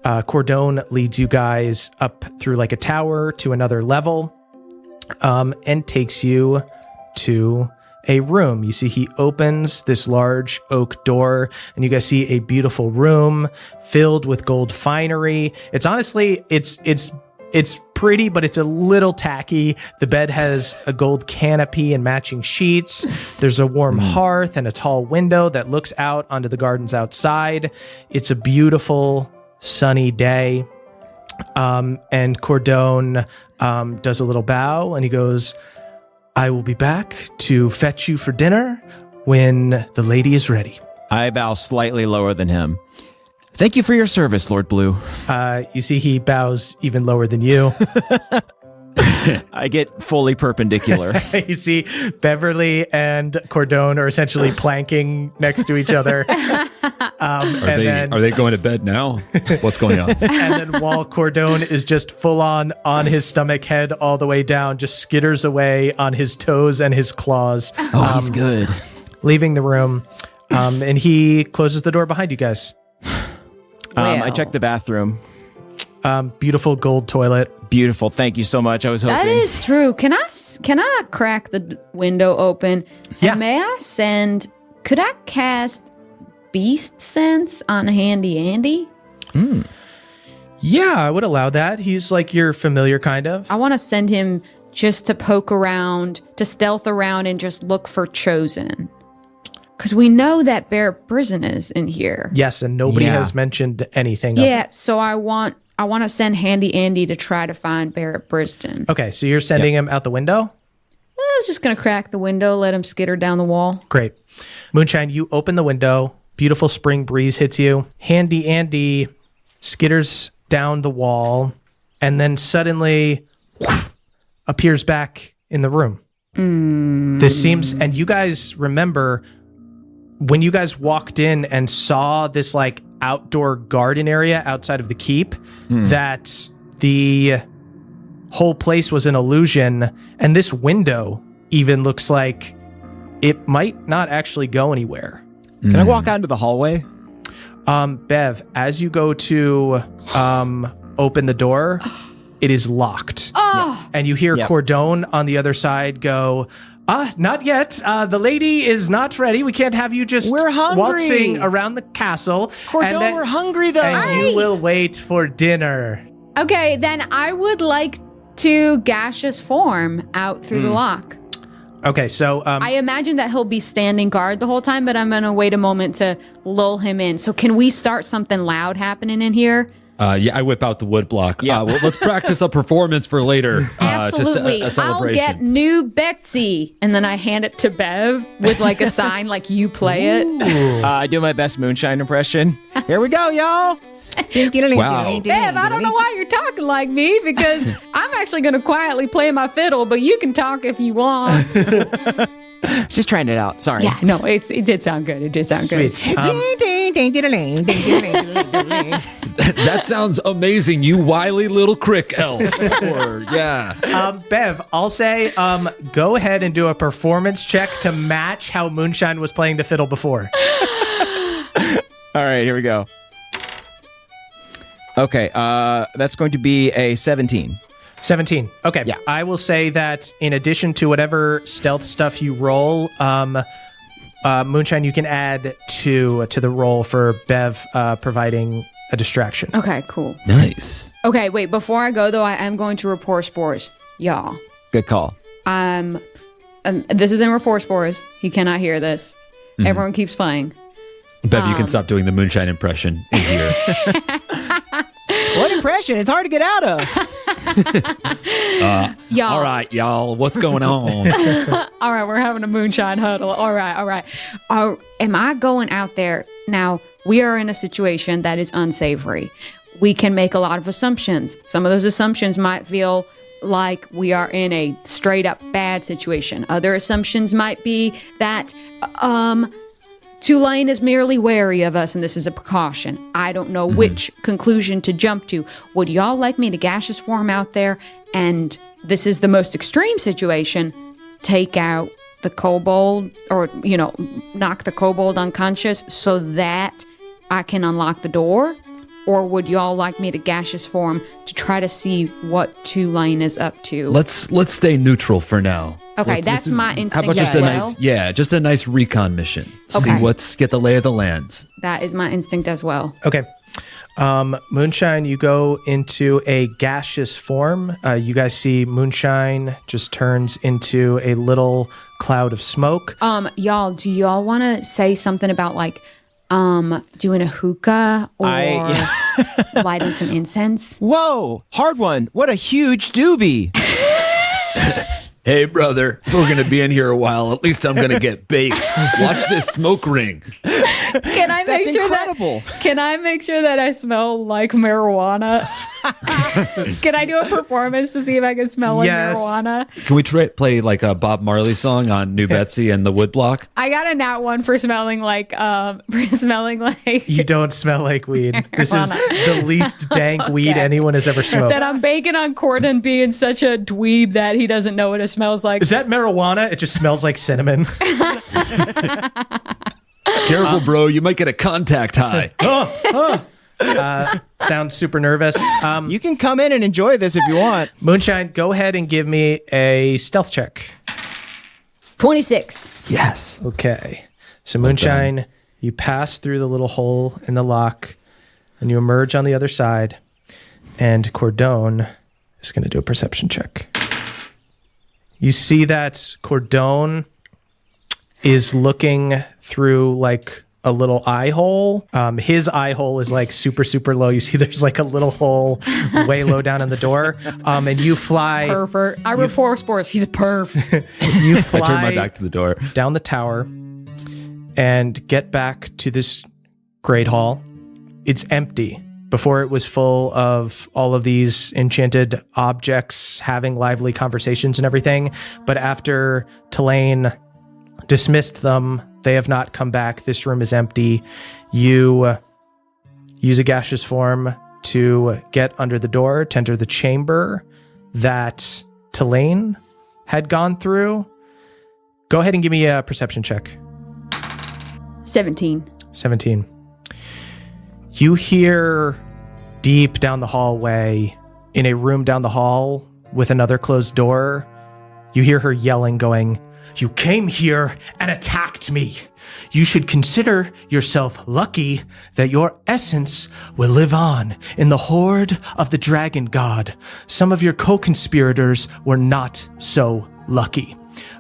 Cordone leads you guys up through like a tower to another level and takes you to a room. You see he opens this large oak door and you guys see a beautiful room filled with gold finery. It's honestly, it's pretty, but it's a little tacky. The bed has a gold canopy and matching sheets. There's a warm hearth and a tall window that looks out onto the gardens outside. It's a beautiful sunny day. And Cordone does a little bow and he goes, I will be back to fetch you for dinner when the lady is ready. I bow slightly lower than him. Thank you for your service, Lord Blue. You see he bows even lower than you. I get fully perpendicular. You see Beverly and Cordone are essentially planking next to each other. Are they going to bed now? What's going on? And then while Cordone is just full on his stomach, head all the way down, just skitters away on his toes and his claws. Oh, he's good. Leaving the room. And he closes the door behind you guys. I checked the bathroom. Beautiful gold toilet. Beautiful. Thank you so much. I was hoping. That is true. Can I crack the window open? Yeah. And could I cast Beast Sense on Handy Andy? Yeah, I would allow that. He's like your familiar kind of. I want to send him just to poke around, to stealth around and just look for Chosen. Because we know that Bear Prison is in here. Yes, and nobody has mentioned anything of Yeah, it. so I want to send Handy Andy to try to find Barrett Briston. Okay, so you're sending him out the window? I was just going to crack the window, let him skitter down the wall. Great. Moonshine, you open the window. Beautiful spring breeze hits you. Handy Andy skitters down the wall and then suddenly appears back in the room. This seems, and you guys remember when you guys walked in and saw this like outdoor garden area outside of the keep, that the whole place was an illusion, and this window even looks like it might not actually go anywhere. Can I walk out into the hallway? Bev, as you go to open the door, it is locked. Oh! And you hear Cordone on the other side go, not yet. The lady is not ready. We can't have you just We're hungry. waltzing around the castle. Cordone, we're hungry though. And you will wait for dinner. Okay, then I would like to gaseous form out through the lock. Okay, so I imagine that he'll be standing guard the whole time, but I'm going to wait a moment to lull him in. So can we start something loud happening in here? I whip out the wood block. Yeah. Well, let's practice a performance for later. Absolutely. A I'll celebration. get new Betsy. And then I hand it to Bev with like a sign like you play it. I do my best moonshine impression. Here we go, y'all. Wow. Bev, I don't know why you're talking like me because I'm actually going to quietly play my fiddle, but you can talk if you want. Just trying it out. Sorry. Yeah, no, it did sound good. It did sound good. Sweet. That sounds amazing, you wily little crick elf. Bev, I'll say, go ahead and do a performance check to match how Moonshine was playing the fiddle before. All right, here we go. Okay, that's going to be a 17. 17. Okay. Yeah. I will say that in addition to whatever stealth stuff you roll, Moonshine, you can add to the roll for Bev providing a distraction. Okay, cool. Nice. Okay, wait, before I go, though, I am going to report spores. Y'all. Good call. This is in report spores. He cannot hear this. Everyone keeps playing. Bev, you can stop doing the Moonshine impression in here. What impression? It's hard to get out of. Y'all. All right, y'all. What's going on? All right, we're having a moonshine huddle. All right. Am I going out there? Now, we are in a situation that is unsavory. We can make a lot of assumptions. Some of those assumptions might feel like we are in a straight up bad situation. Other assumptions might be that, Tulane is merely wary of us, and this is a precaution. I don't know which conclusion to jump to. Would y'all like me to gaseous form out there, and this is the most extreme situation, take out the kobold, or, knock the kobold unconscious so that I can unlock the door? Or would y'all like me to gaseous form to try to see what Tulane is up to? Let's stay neutral for now. Okay, that's my instinct. How about just a nice recon mission? Okay. Get the lay of the land. That is my instinct as well. Okay. Moonshine, you go into a gaseous form. You guys see Moonshine just turns into a little cloud of smoke. Y'all, do y'all want to say something about doing a hookah or lighting some incense? Whoa, hard one. What a huge doobie. Hey, brother, if we're going to be in here a while, at least I'm going to get baked. Watch this smoke ring. Can I make sure incredible. Can I make sure that I smell like marijuana? Can I do a performance to see if I can smell like marijuana? Can we play like a Bob Marley song on New Betsy and the Woodblock? I got a nat one for smelling like You don't smell like weed. This is the least dank weed anyone has ever smoked. That I'm baking on Corden being such a dweeb that he doesn't know what it smells like. Is that marijuana? It just smells like cinnamon. Careful, bro. You might get a contact high. Sounds super nervous. You can come in and enjoy this if you want. Moonshine, go ahead and give me a stealth check. 26. Yes. Okay. So Moonshine, you pass through the little hole in the lock and you emerge on the other side. And Cordone is going to do a perception check. You see that Cordone is looking through like a little eye hole. His eye hole is like super, super low. You see there's like a little hole way low down in the door. And you fly. Pervert. I report sports. He's a perv. You fly I turn my back to the door. down the tower and get back to this great hall. It's empty. Before it was full of all of these enchanted objects having lively conversations and everything. But after Tulane dismissed them, they have not come back. This room is empty. You use a gaseous form to get under the door to enter the chamber that Tulane had gone through. Go ahead and give me a perception check. 17. 17. You hear deep down the hallway, in a room down the hall with another closed door, you hear her yelling, going, "You came here and attacked me. You should consider yourself lucky that your essence will live on in the horde of the dragon god. Some of your co-conspirators were not so lucky."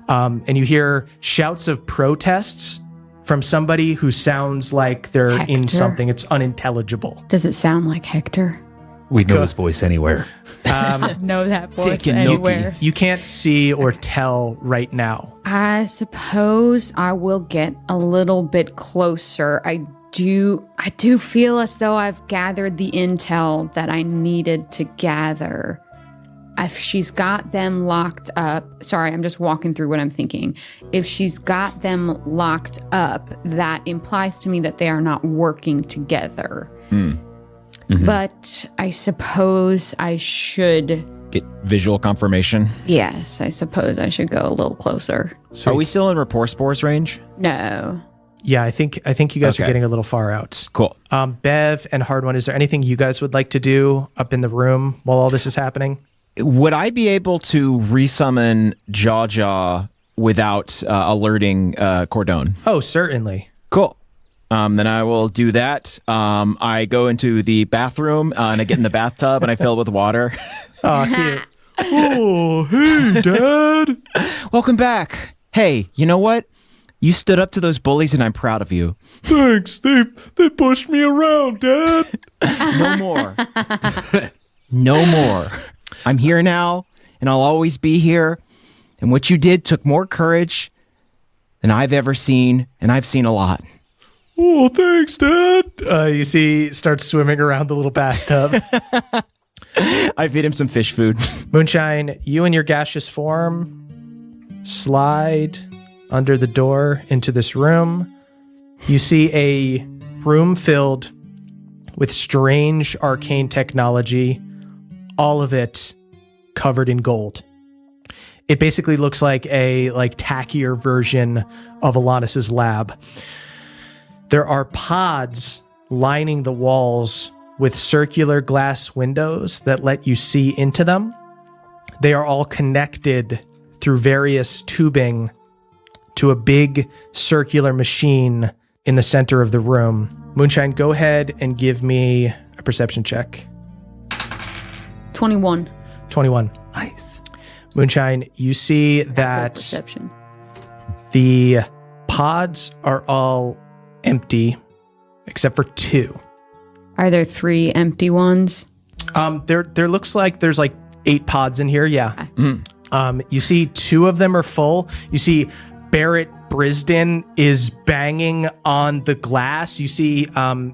And you hear shouts of protests from somebody who sounds like they're in Hector? something. It's unintelligible. Does it sound like Hector? We'd know his voice anywhere. Know that voice Thick and anywhere. You can't see or tell right now. I suppose I will get a little bit closer. I do feel as though I've gathered the intel that I needed to gather. If she's got them locked up, sorry, I'm just walking through what I'm thinking. If she's got them locked up, that implies to me that they are not working together. Mm-hmm. But I suppose I should get visual confirmation. Yes, I suppose I should go a little closer. Sweet. Are we still in rapport spores range? No. Yeah, I think you guys are getting a little far out. Cool. Bev and Hard One, is there anything you guys would like to do up in the room while all this is happening? Would I be able to resummon Jaw without alerting Cordone? Oh, certainly. Cool. Then I will do that. I go into the bathroom and I get in the bathtub and I fill it with water. Oh, cute. Oh, hey, Dad. Welcome back. Hey, you know what? You stood up to those bullies and I'm proud of you. Thanks. They pushed me around, Dad. No more. No more. I'm here now, and I'll always be here. And what you did took more courage than I've ever seen, and I've seen a lot. Oh, thanks, Dad. You see, starts swimming around the little bathtub. I feed him some fish food. Moonshine, you and your gaseous form slide under the door into this room. You see a room filled with strange arcane technology, all of it covered in gold. It basically looks like a tackier version of Alanis's lab. There are pods lining the walls with circular glass windows that let you see into them. They are all connected through various tubing to a big circular machine in the center of the room. Moonshine, go ahead and give me a perception check. 21. 21. Nice. Moonshine, you see that Perception. the pods are all empty except for 2. Are there 3 empty ones? There looks like there's 8 pods in here. Yeah. You see 2 of them are full. You see Barrett Brisden is banging on the glass. You see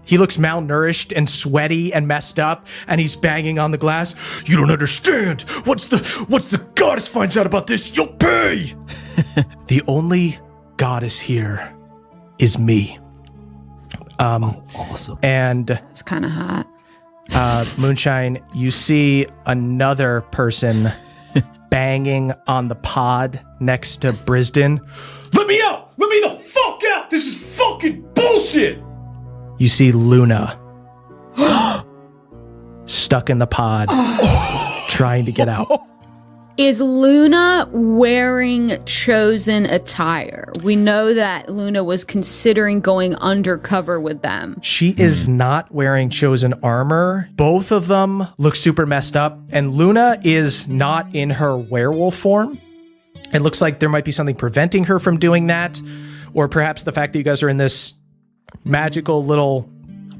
he looks malnourished and sweaty and messed up, and he's banging on the glass. You don't understand. Once the goddess finds out about this, you'll pay. The only goddess here is me. Awesome. And It's kind of hot. Moonshine, you see another person banging on the pod next to Brisden. Let me out! Let me the fuck out! This is fucking bullshit! You see Luna stuck in the pod, trying to get out. Is Luna wearing chosen attire? We know that Luna was considering going undercover with them. She is not wearing chosen armor. Both of them look super messed up, and Luna is not in her werewolf form. It looks like there might be something preventing her from doing that, or perhaps the fact that you guys are in this magical little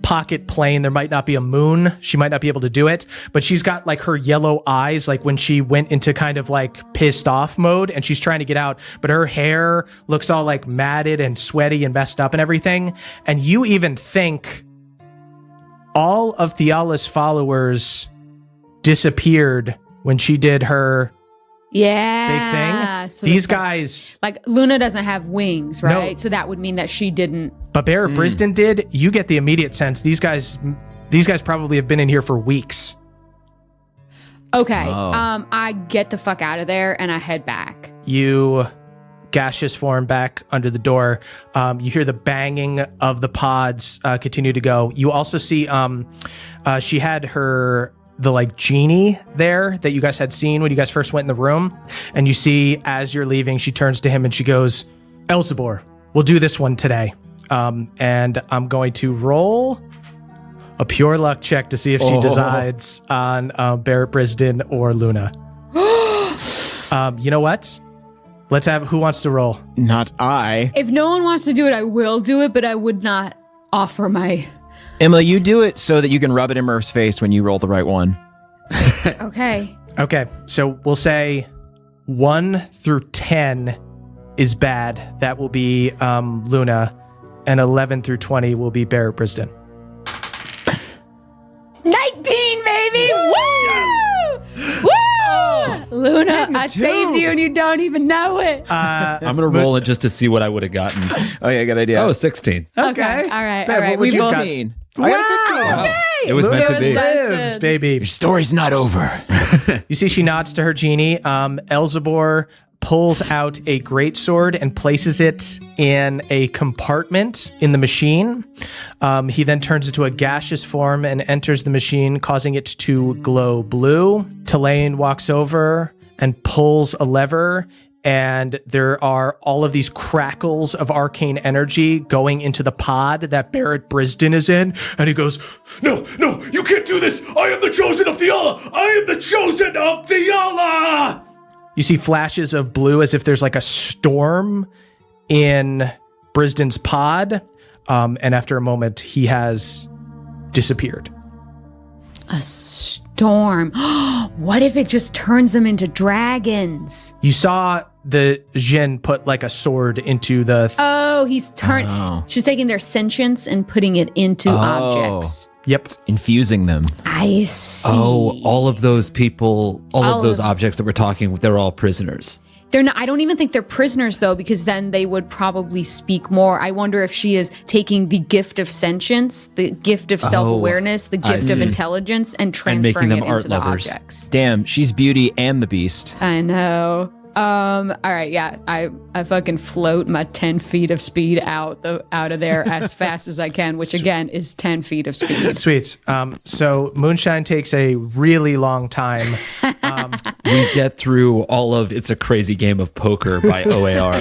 pocket plane, there might not be a moon. She might not be able to do it, but she's got her yellow eyes, when she went into kind of pissed off mode, and she's trying to get out, but her hair looks all matted and sweaty and messed up and everything. And you even think all of Theala's followers disappeared when she did her Yeah. big thing. These guys... Luna doesn't have wings, right? No. So that would mean that she didn't. But Barrett Brisden did. You get the immediate sense these guys probably have been in here for weeks. Okay. Oh. I get the fuck out of there and I head back. You gaseous form back under the door. You hear the banging of the pods continue to go. You also see she had the genie there that you guys had seen when you guys first went in the room. And you see as you're leaving, she turns to him and she goes, Elzebor, we'll do this one today. And I'm going to roll a pure luck check to see if she decides on Barrett Brisden or Luna. You know what? Let's have who wants to roll? Not I. If no one wants to do it, I will do it, but I would not offer my... Emily, you do it so that you can rub it in Murph's face when you roll the right one. Okay. Okay, so we'll say 1 through 10 is bad. That will be Luna. and 11 through 20 will be Barrett Brisden. 19, baby! Woo! Woo! Luna, I saved you and you don't even know it. I'm going to roll it just to see what I would have gotten. Oh, yeah, good idea. Oh, 16. Okay. All right. Bev, All right. what would We you both. got? 15. I got a 15. Wow. It was meant to be. Lives, baby. Your story's not over. You see she nods to her genie. Elzebor pulls out a greatsword and places it in a compartment in the machine. He then turns into a gaseous form and enters the machine, causing it to glow blue. Tulane walks over and pulls a lever, and there are all of these crackles of arcane energy going into the pod that Barrett Brisden is in. And he goes, "No, you can't do this. I am the chosen of the Allah. I am the chosen of the Allah." You see flashes of blue as if there's like a storm in Brisden's pod. And after a moment, he has disappeared. A storm. What if it just turns them into dragons? You saw the Jinn put like a sword into the... Oh, he's she's taking their sentience and putting it into objects. Yep. Infusing them. I see. Oh, all of those people, all of those objects that we're talking, they're all prisoners. They're not. I don't even think they're prisoners, though, because then they would probably speak more. I wonder if she is taking the gift of sentience, the gift of self-awareness, the gift of intelligence, and transferring them it art into the lovers. objects. Damn, she's Beauty and the Beast. I know. All right, yeah. I fucking float my 10 feet of speed out of there as fast as I can, which again is 10 feet of speed. Sweet. So Moonshine takes a really long time. We get through all of It's a Crazy Game of Poker by OAR.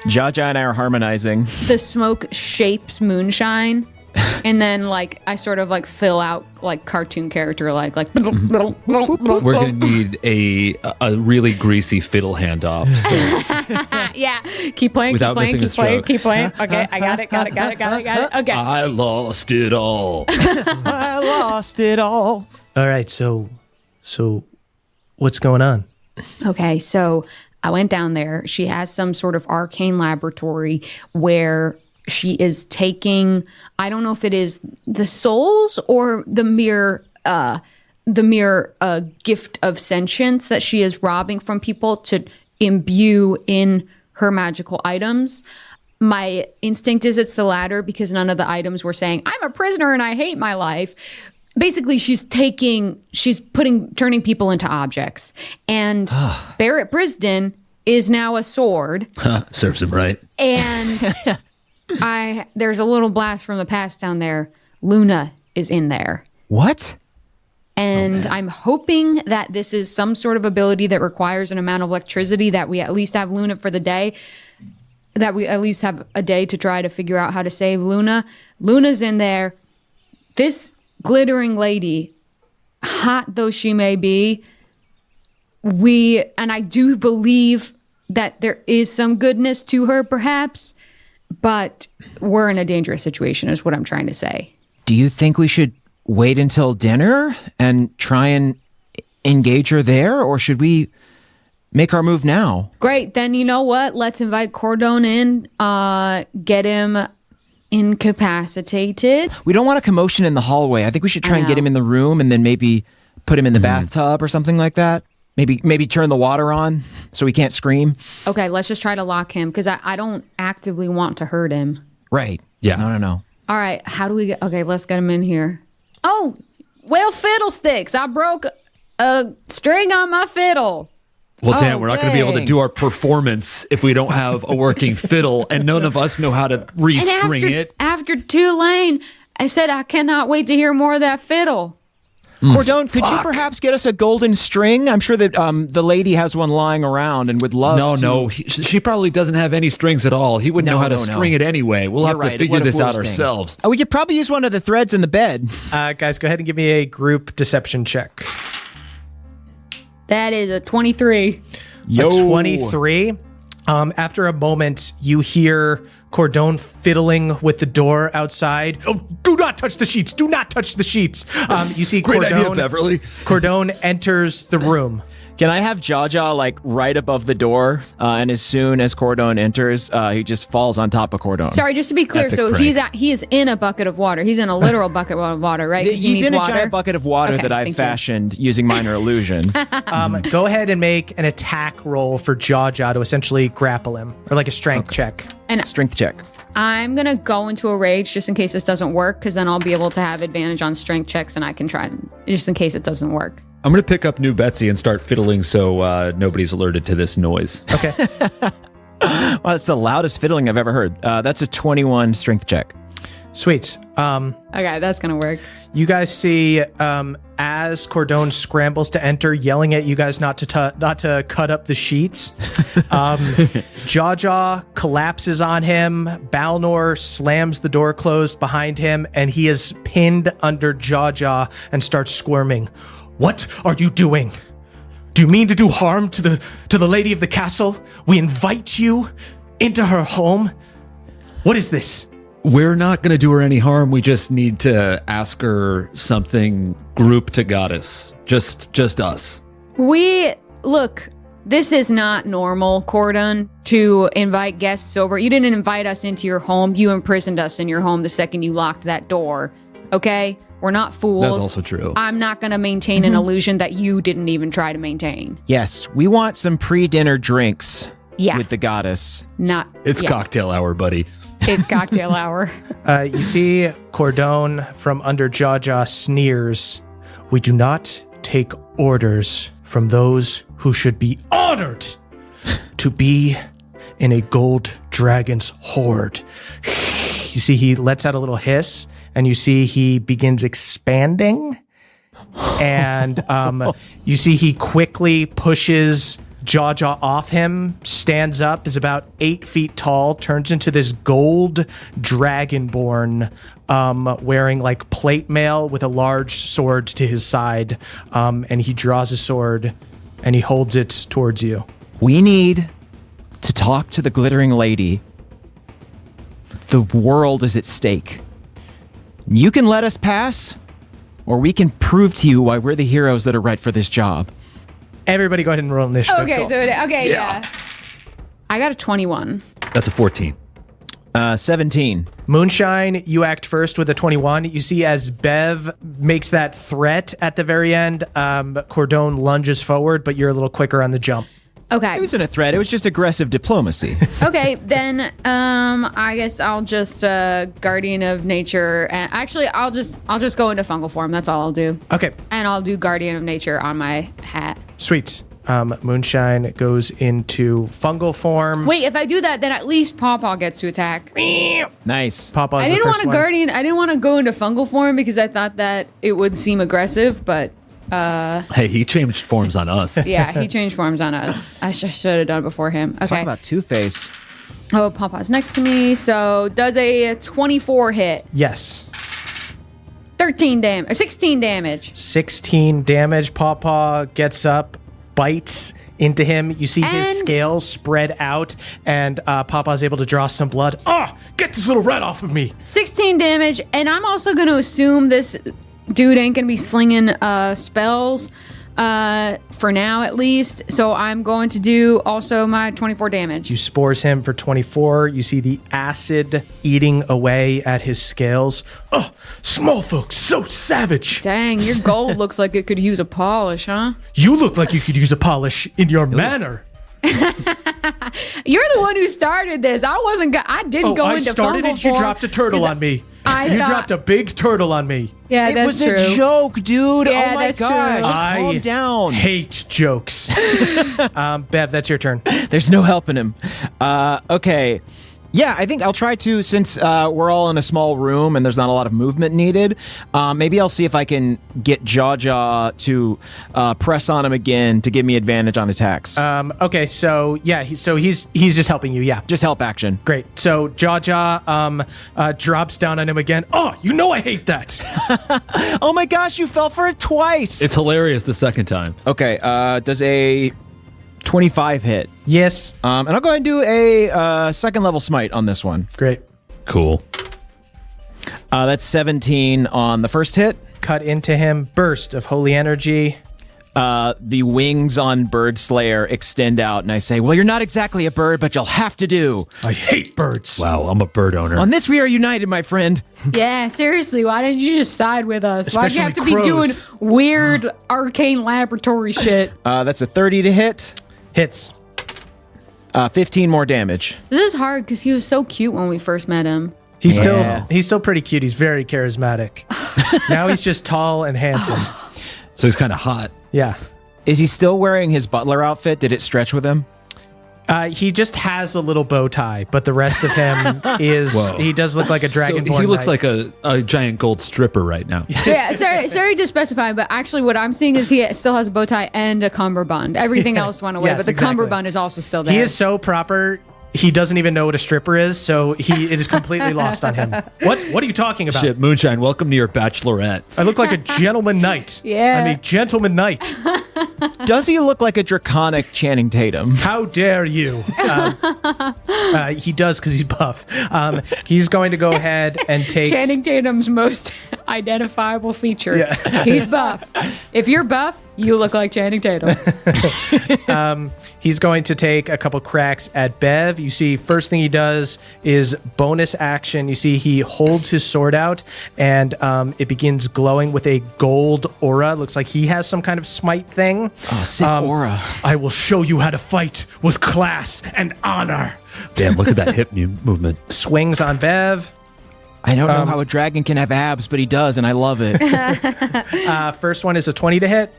Jaja and I are harmonizing. The smoke shapes Moonshine, and then like I sort of like fill out like cartoon character like. We're going to need a really greasy fiddle handoff. So Yeah, keep playing, Without missing a stroke. keep playing. Okay, I got it. Okay. I lost it all. I lost it all. All right. So what's going on? Okay, so I went down there. She has some sort of arcane laboratory where she is taking, I don't know if it is the souls or the mere gift of sentience that she is robbing from people to imbue in her magical items. My instinct is it's the latter because none of the items were saying, I'm a prisoner and I hate my life. Basically, she's turning people into objects. And Barrett Brisden is now a sword. Serves him right. And there's a little blast from the past down there. Luna is in there. What? And I'm hoping that this is some sort of ability that requires an amount of electricity that we at least have Luna for the day. That we at least have a day to try to figure out how to save Luna. Luna's in there. This glittering lady, hot though she may be, and I do believe that there is some goodness to her, perhaps, but we're in a dangerous situation, is what I'm trying to say. Do you think we should wait until dinner and try and engage her there, or should we make our move now? Great, then you know what? Let's invite Cordon in, get him incapacitated. We don't want a commotion in the hallway. I think we should try and get him in the room and then maybe put him in the bathtub or something like that. Maybe turn the water on so he can't scream. Okay, let's just try to lock him because I don't actively want to hurt him. Right. Yeah. No. All right, how do we get... Okay, let's get him in here. Oh, well, fiddlesticks. I broke a string on my fiddle. Well, Dan, we're not going to be able to do our performance if we don't have a working fiddle, and none of us know how to restring it. After Tulane, I said I cannot wait to hear more of that fiddle. Cordon, could you perhaps get us a golden string? I'm sure that the lady has one lying around and would love to. No. She probably doesn't have any strings at all. He wouldn't know how to string it anyway. We'll have to figure this out ourselves. We could probably use one of the threads in the bed. Guys, go ahead and give me a group deception check. That is a 23. A 23. After a moment, you hear Cordone fiddling with the door outside. Oh, do not touch the sheets. Do not touch the sheets. You see Great Cordone, idea, Beverly. Cordone enters the room. Can I have Jaja like right above the door? And as soon as Cordone enters, he just falls on top of Cordone. Sorry, just to be clear, Epic so prank. he is in a bucket of water. He's in a literal bucket of water, right? 'Cause he He's needs in a water. giant bucket of water Okay, that I've thank you. fashioned using minor illusion. Go ahead and make an attack roll for Jaja to essentially grapple him, or like a strength check. And Strength check. I'm going to go into a rage just in case this doesn't work, because then I'll be able to have advantage on strength checks and I can try just in case it doesn't work. I'm going to pick up New Betsy and start fiddling so nobody's alerted to this noise. Okay. Well, that's the loudest fiddling I've ever heard. That's a 21 strength check. Sweet. Okay, that's going to work. You guys see as Cordone scrambles to enter, yelling at you guys not to cut up the sheets. Jaja collapses on him. Balnor slams the door closed behind him, and he is pinned under Jaja and starts squirming. What are you doing? Do you mean to do harm to the lady of the castle? We invite you into her home. What is this? We're not going to do her any harm. We just need to ask her something group to goddess. Just us. Look, this is not normal, Cordon, to invite guests over. You didn't invite us into your home. You imprisoned us in your home the second you locked that door. Okay? We're not fools. That's also true. I'm not going to maintain an illusion that you didn't even try to maintain. Yes, we want some pre-dinner drinks Yeah. with the goddess. It's cocktail hour, buddy. It's cocktail hour. You see Cordone from under Jaja sneers. We do not take orders from those who should be honored to be in a gold dragon's horde. You see he lets out a little hiss, and you see he begins expanding. And you see he quickly pushes Jaja off him, stands up, is about 8 feet tall, turns into this gold dragonborn, wearing like plate mail with a large sword to his side. And he draws a sword and he holds it towards you. We need to talk to the glittering lady. The world is at stake. You can let us pass, or we can prove to you why we're the heroes that are right for this job. Everybody go ahead and roll initiative. Okay, yeah. I got a 21. That's a 14. 17. Moonshine, you act first with a 21. You see as Bev makes that threat at the very end, Cordone lunges forward, but you're a little quicker on the jump. Okay. It wasn't a threat. It was just aggressive diplomacy. Okay, then I guess I'll just Guardian of Nature. And actually, I'll just go into fungal form. That's all I'll do. Okay, And I'll do Guardian of Nature on my hat. sweet. Moonshine goes into fungal form. Wait, if I do that, then at least Pawpaw gets to attack. Nice. Papa's I the didn't first want to one. Guardian. I didn't want to go into fungal form because I thought that it would seem aggressive, but Hey, he changed forms on us. yeah, he changed forms on us. I should have done it before him. Okay. Talk about two-faced. Oh, Pawpaw's next to me. So does a 24 hit? Yes. 16 damage. 16 damage. Pawpaw gets up, bites into him. You see his And- scales spread out, and Pawpaw's able to draw some blood. Get this little rat off of me. 16 damage, and I'm also going to assume this dude ain't going to be slinging spells for now at least. So I'm going to do also my 24 damage. You spores him for 24. You see the acid eating away at his scales. Small folks, so savage. Dang, your gold looks like it could use a polish, huh? You look like you could use a polish in your manner. You're the one who started this. I didn't go I into started fungal it. You form dropped a turtle on me. I You thought- dropped a big turtle on me. Yeah, It that's was true. a joke, dude. Yeah, oh my that's true. gosh. I Calm down. hate jokes. Bev, that's your turn. There's no helping him. Okay. Yeah, I think I'll try to, since we're all in a small room and there's not a lot of movement needed, maybe I'll see if I can get Jaja to press on him again to give me advantage on attacks. Okay, so yeah, he's just helping you. Yeah, Just help action. great. So Jaja drops down on him again. You know I hate that. Oh my gosh, you fell for it twice. It's hilarious the second time. Okay, does a 25 hit. Yes. And I'll go ahead and do a second level smite on this one. Great. Cool. That's 17 on the first hit. Cut into him. Burst of holy energy. The wings on Bird Slayer extend out, and I say, well, you're not exactly a bird, but you'll have to do. I hate birds. Wow, I'm a bird owner. On this, we are united, my friend. Yeah, seriously, why didn't you just side with us? Why'd you have to Especially be doing crows. weird arcane laboratory shit? That's a 30 to hit. Hits. 15 more damage. This is hard because he was so cute when we first met him. He's Yeah. still pretty cute. He's very charismatic. Now he's just tall and handsome. So he's kind of hot. Yeah. Is he still wearing his butler outfit? Did it stretch with him? He just has a little bow tie, but the rest of him is, Whoa. he does look like a So dragonborn. he looks knight. like a giant gold stripper right now. Yeah, sorry to specify, but actually what I'm seeing is he still has a bow tie and a cummerbund. Everything else went away, Yes, but the exactly. cummerbund is also still there. He is so proper. He doesn't even know what a stripper is, so it is completely lost on him. What are you talking about? Shit, Moonshine, welcome to your bachelorette. I look like a gentleman knight. Yeah. I'm a gentleman knight. Does he look like a draconic Channing Tatum? How dare you? He does because he's buff. He's going to go ahead and take. Channing Tatum's most identifiable feature. Yeah. He's buff. If you're buff, you look like Channing Tatum. He's going to take a couple cracks at Bev. You see, first thing he does is bonus action. You see, he holds his sword out, and it begins glowing with a gold aura. Looks like he has some kind of smite thing. Oh, sick aura. I will show you how to fight with class and honor. Damn, look at that hip movement. Swings on Bev. I don't know how a dragon can have abs, but he does, and I love it. First one is a 20 to hit.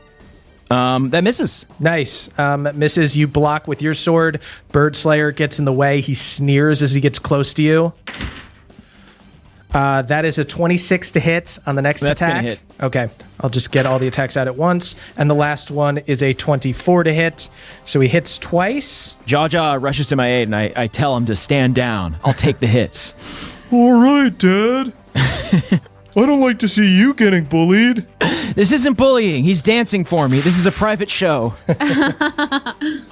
That misses. Nice. Misses. You block with your sword. Bird Slayer gets in the way. He sneers as he gets close to you. That is a 26 to hit on the next That's attack. gonna hit. Okay. I'll just get all the attacks out at once. And the last one is a 24 to hit. So he hits twice. Jaja rushes to my aid, and I tell him to stand down. I'll take the hits. All right, Dad. I don't like to see you getting bullied. This isn't bullying. He's dancing for me. This is a private show.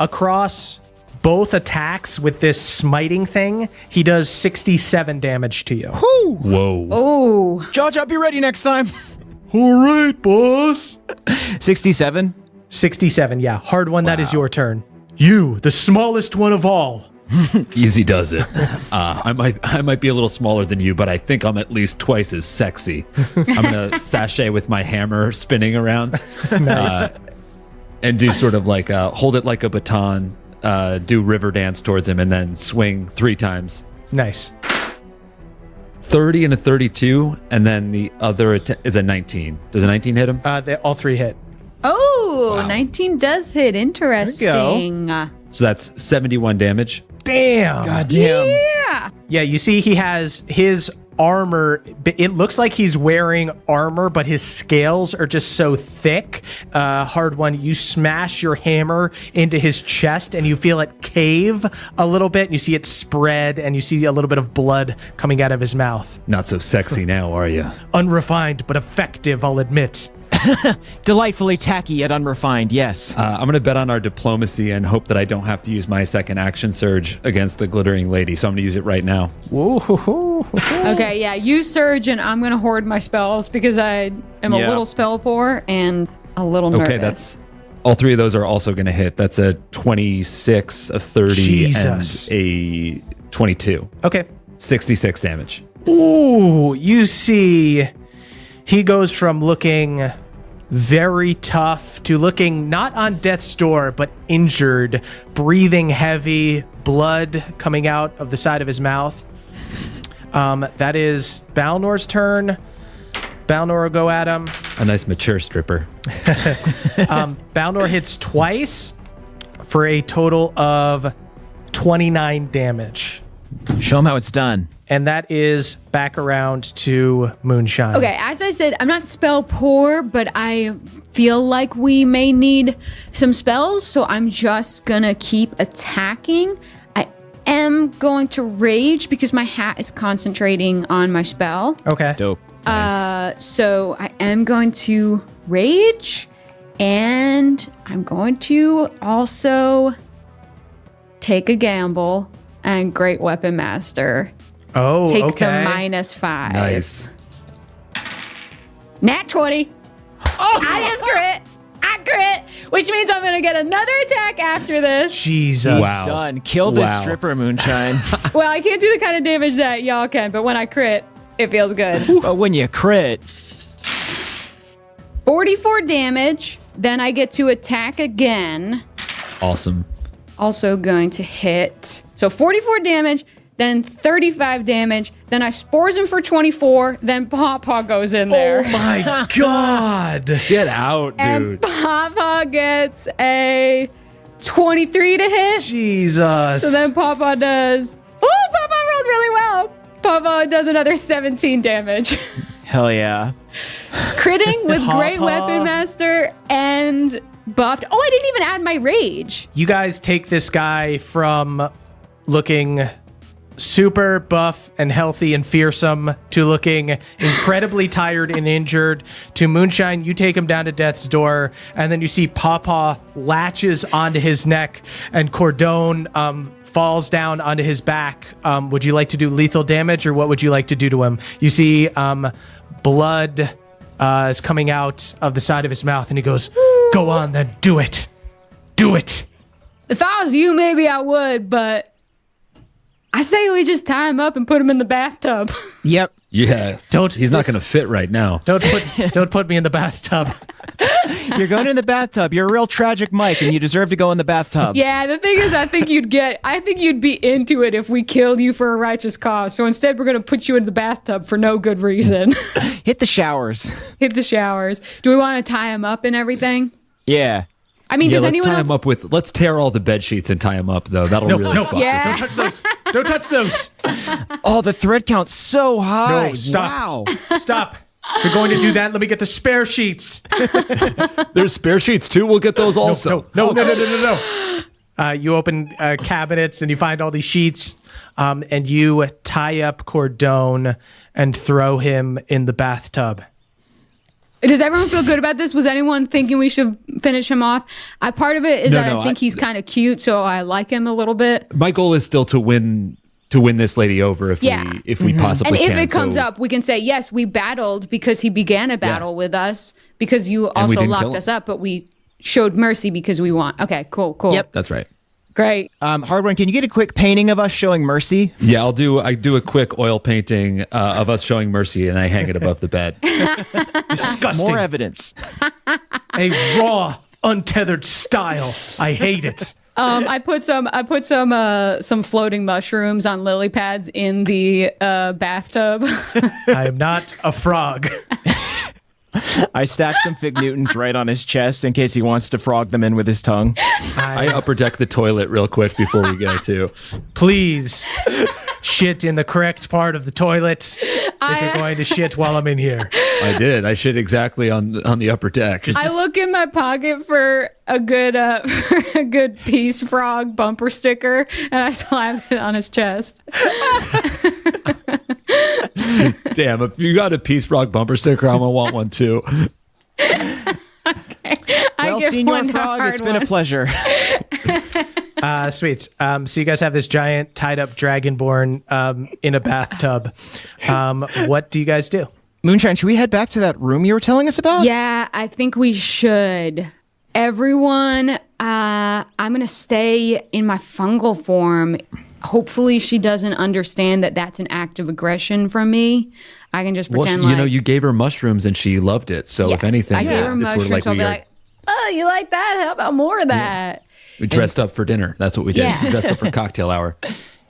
Across both attacks with this smiting thing, he does 67 damage to you. Whoa. Oh, Jaja, be ready next time. All right, boss. 67. 67, yeah. Hard one, that is your turn. You, the smallest one of all. Easy does it. I might be a little smaller than you, but I think I'm at least twice as sexy. I'm gonna sashay with my hammer spinning around, and do sort of like hold it like a baton, do river dance towards him, and then swing 3 times. Nice. 30 and a 32, and then the other is a 19. Does a 19 hit him? They all 3 hit. oh, 19 does hit. Interesting. So that's 71 damage. Damn. God damn. Yeah. Yeah, you see he has his armor. It looks like he's wearing armor, but his scales are just so thick. Hard one. You smash your hammer into his chest and you feel it cave a little bit. And you see it spread and you see a little bit of blood coming out of his mouth. Not so sexy now, are you? Unrefined, but effective, I'll admit. Delightfully tacky yet unrefined, yes. I'm going to bet on our diplomacy and hope that I don't have to use my second action surge against the glittering lady. So I'm going to use it right now. Okay, yeah, you surge, and I'm going to hoard my spells because I am a Yeah. little spell poor and a little nervous. Okay, that's all 3 of those are also going to hit. That's a 26, a 30, Jesus. and a 22. Okay. 66 damage. Ooh, you see, he goes from looking very tough to looking not on death's door, but injured, breathing heavy, blood coming out of the side of his mouth. That is Balnor's turn. Balnor will go at him. A nice mature stripper. Balnor hits twice for a total of 29 damage. Show him how it's done. And that is back around to Moonshine. Okay, as I said, I'm not spell poor, but I feel like we may need some spells, so I'm just gonna keep attacking. I am going to rage because my hat is concentrating on my spell. Okay. Dope. So I am going to rage, and I'm going to also take a gamble and Great Weapon Master. Oh, Take okay. the -5. Nice. Nat 20. Oh! I just crit. I crit, which means I'm going to get another attack after this. Jesus. Wow. Done. Kill this Wow. stripper, Moonshine. Well, I can't do the kind of damage that y'all can, but when I crit, it feels good. But when you crit, 44 damage. Then I get to attack again. Awesome. Also going to hit. So 44 damage, then 35 damage. Then I spores him for 24. Then Pawpaw goes in there. Oh my God. Get out, And dude. Pawpaw gets a 23 to hit. Jesus. So then Pawpaw does. Oh, Pawpaw rolled really well. Pawpaw does another 17 damage. hell yeah. Critting with Great Pawpaw. Weapon Master and buffed. Oh, I didn't even add my rage. You guys take this guy from looking super buff and healthy and fearsome to looking incredibly tired and injured to Moonshine. You take him down to death's door, and then you see Pawpaw latches onto his neck and Cordone falls down onto his back. Would you like to do lethal damage, or what would you like to do to him? You see blood is coming out of the side of his mouth, and he goes, "Go on then, do it. Do it." If I was you, maybe I would, but I say we just tie him up and put him in the bathtub. Yep. Yeah. He's not going to fit right now. Don't put me in the bathtub. You're going in the bathtub. You're a real tragic Mike, and you deserve to go in the bathtub. Yeah, the thing is, I think you'd be into it if we killed you for a righteous cause. So instead, we're going to put you in the bathtub for no good reason. Hit the showers. Hit the showers. Do we want to tie him up and everything? Yeah. I mean, Yeah, does let's anyone tie else? him up with. Let's tear all the bed sheets and tie him up, though. That'll really No, fuck Yeah. don't touch those. Don't touch those. Oh, the thread count's so high. No, stop. Wow. Stop. If you're going to do that, let me get the spare sheets. There's spare sheets too. We'll get those also. No. You open cabinets and you find all these sheets, and you tie up Cordone and throw him in the bathtub. Does everyone feel good about this? Was anyone thinking we should finish him off? Part of it is that No, I think he's kind of cute, so I like him a little bit. My goal is still to win this lady over if Yeah. we possibly And if can. it comes So- up, we can say, yes, we battled because he began a battle with us, because you we also didn't kill locked him. us up, but we showed mercy because we want. Okay, cool. Yep. That's right. Great. Hardware, can you get a quick painting of us showing mercy? Yeah, I do a quick oil painting of us showing mercy, and I hang it above the bed. Disgusting. More evidence. A raw, untethered style. I hate it. I put some floating mushrooms on lily pads in the bathtub. I am not a frog. I stacked some Fig Newtons right on his chest in case he wants to frog them in with his tongue. I upper deck the toilet real quick before we go too. Please shit in the correct part of the toilet if you're going to shit while I'm in here. I did. I shit exactly on the upper deck. I look in my pocket for a good peace frog bumper sticker, and I slap it on his chest. Damn, if you got a Peace Frog bumper sticker, I'm gonna want one too. Well, give Senior one to Frog, it's been a Hardware. pleasure. Sweet. So you guys have this giant tied up dragonborn in a bathtub. What do you guys do? Moonshine, should we head back to that room you were telling us about? Yeah, I think we should. Everyone, I'm going to stay in my fungal form. Hopefully she doesn't understand that that's an act of aggression from me. I can just Well, pretend you gave her mushrooms and she loved it. So Yes, if anything, I gave her it's mushrooms. sort of I'll like be like, oh, you like that? How about more of that? we dressed up for dinner. That's what we did. Yeah. We dressed up for cocktail hour.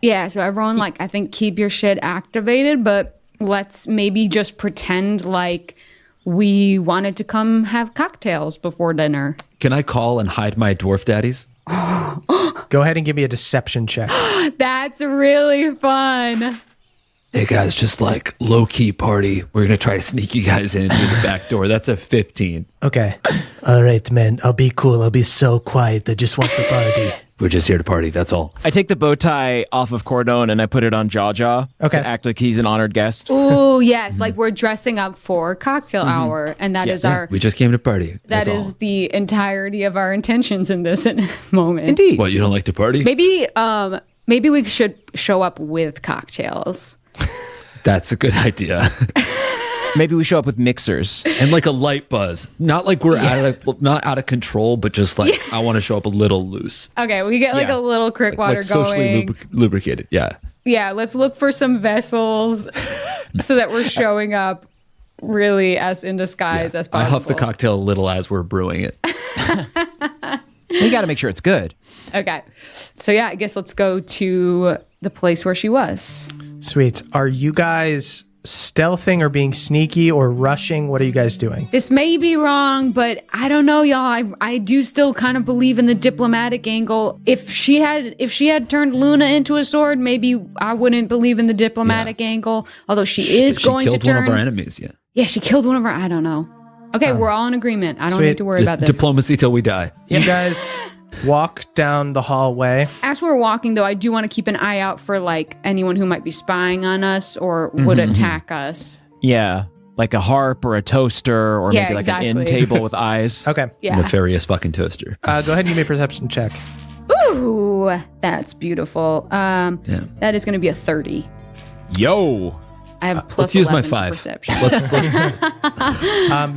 Yeah, so everyone, I think keep your shit activated, but let's maybe just pretend like we wanted to come have cocktails before dinner. Can I call and hide my dwarf daddies? Go ahead and give me a deception check. That's really fun. Hey guys, just like low key party. We're gonna try to sneak you guys in through the back door. That's a 15. Okay. All right, man. I'll be cool. I'll be so quiet. I just want the party. We're just here to party. That's all. I take the bow tie off of Cordon and I put it on Jaw Okay. to act like he's an honored guest. Ooh, yes, like we're dressing up for cocktail hour, and that is our We just came to party. that That's is all. the entirety of our intentions in this moment. Indeed. What, you don't like to party? Maybe we should show up with cocktails. That's a good idea. Maybe we show up with mixers. And like a light buzz. Not like we're not out of control, but just like I want to show up a little loose. Okay, we get like Yeah. a little crick water Like socially going. lubricated. Yeah. Yeah, let's look for some vessels so that we're showing up really as in disguise as I possible. huff the cocktail a little as we're brewing it. We got to make sure it's good. Okay. So yeah, I guess let's go to the place where she was. Sweet. Are you guys stealthing or being sneaky or rushing? What are you guys doing? This may be wrong, but I don't know, y'all. I do still kind of believe in the diplomatic angle. If she had turned Luna into a sword, maybe I wouldn't believe in the diplomatic angle. Although she is going to killed turn. one of our enemies, yeah. Yeah, she killed one of our. I don't know. Okay, we're all in agreement. I don't Sweet. need to worry about this. Diplomacy till we die. You guys walk down the hallway. As we're walking, though, I do want to keep an eye out for like anyone who might be spying on us or would attack us. Yeah. Like a harp or a toaster or Yeah, maybe like an exactly. end table with eyes. Okay. Yeah. Nefarious fucking toaster. Go ahead and give me a perception check. Ooh, that's beautiful. That is going to be a 30. Yo. I have plus Let's use my 11 to 5. perception.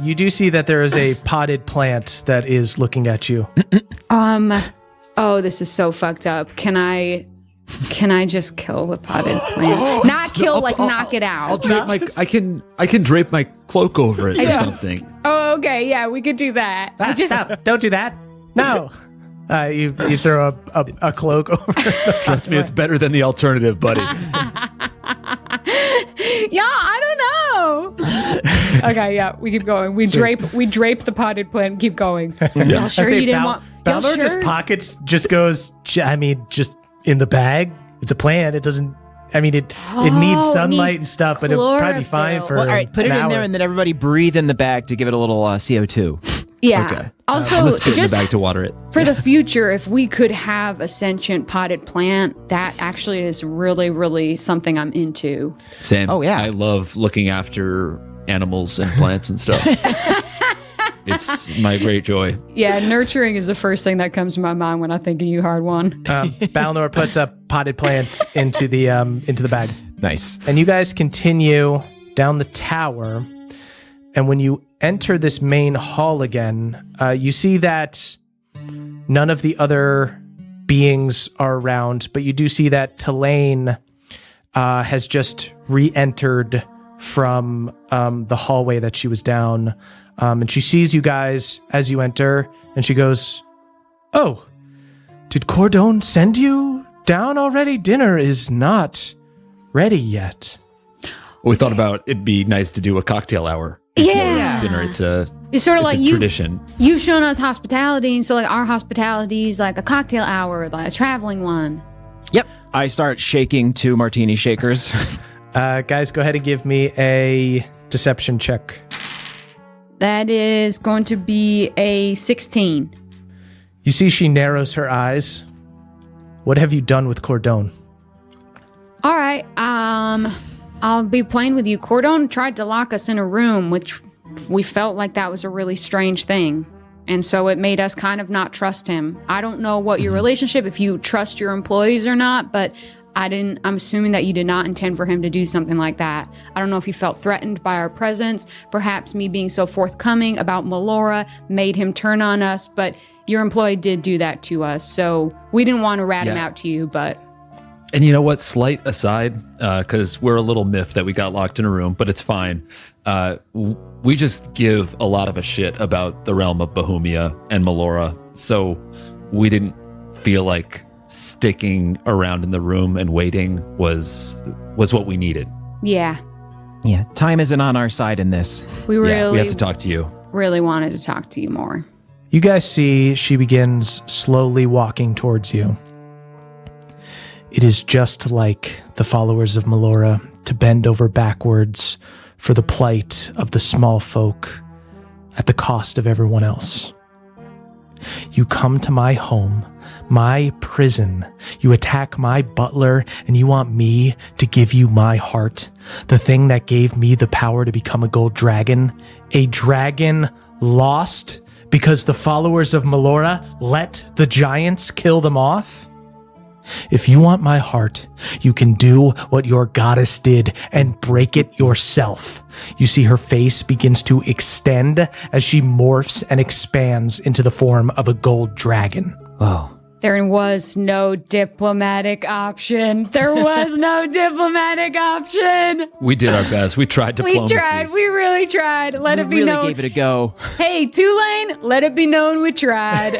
You do see that there is a potted plant that is looking at you. Oh, this is so fucked up. Can I just kill the potted plant? Not kill, like knock it I'll out. drape my. I can drape my cloak over it or something. Oh, okay, yeah, we could do that. I just Stop. Don't do that. No. You throw a cloak over. Trust me, it's better than the alternative, buddy. yeah, I don't know. Okay, yeah, we keep going. We drape the potted plant. And keep going. Y'all sure I say you didn't want? Y'all Balnor sure? just pockets just goes. Just in the bag. It's a plant. It doesn't. I mean, it needs sunlight and stuff, but it'll probably be fine chlorophyll. for. Well, all right, put it an in there hour. and then everybody breathe in the bag to give it a little CO2. Yeah. Okay. Also, I'm gonna spit in the just bag to water it. for the future, if we could have a sentient potted plant, that actually is really, really something I'm into. Sam. Oh, yeah. I love looking after animals and plants and stuff. It's my great joy. Yeah, nurturing is the first thing that comes to my mind when I think of you, hard one. Balnor puts a potted plant into the bag. Nice. And you guys continue down the tower. And when you enter this main hall again, you see that none of the other beings are around, but you do see that Tulane has just re-entered from the hallway that she was down. And she sees you guys as you enter, and she goes, "Oh, did Cordon send you down already? Dinner is not ready yet." We thought about it'd be nice to do a cocktail hour. Yeah. Dinner. It's a It's sort of like tradition. you've shown us hospitality, and so like our hospitality is like a cocktail hour, like a traveling one. Yep. I start shaking 2 martini shakers. Guys, go ahead and give me a deception check. That is going to be a 16. You see she narrows her eyes. What have you done with Cordon? All right, I'll be plain with you. Cordon tried to lock us in a room, which we felt like that was a really strange thing. And so it made us kind of not trust him. I don't know what your relationship, if you trust your employees or not, but I'm assuming that you did not intend for him to do something like that. I don't know if he felt threatened by our presence. Perhaps me being so forthcoming about Melora made him turn on us, but your employee did do that to us. So we didn't want to rat him out to you, but... And you know what? Slight aside, because we're a little miffed that we got locked in a room, but it's fine. We just give a lot of a shit about the realm of Bohemia and Melora, so we didn't feel like sticking around in the room and waiting was what we needed. Yeah, Yeah. Time isn't on our side in this. we Yeah, really, we have to talk to you. really wanted to talk to you more. You guys see she begins slowly walking towards you. It is just like the followers of Melora to bend over backwards for the plight of the small folk at the cost of everyone else. You come to my home, my prison. You attack my butler, and you want me to give you my heart, the thing that gave me the power to become a gold dragon. A dragon lost because the followers of Melora let the giants kill them off? If you want my heart, you can do what your goddess did and break it yourself. You see her face begins to extend as she morphs and expands into the form of a gold dragon. Wow. There was no diplomatic option. There was no diplomatic option. We did our best. We tried diplomacy. We tried. We really tried. Let it be really known. gave it a go. Hey, Tulane, let it be known we tried.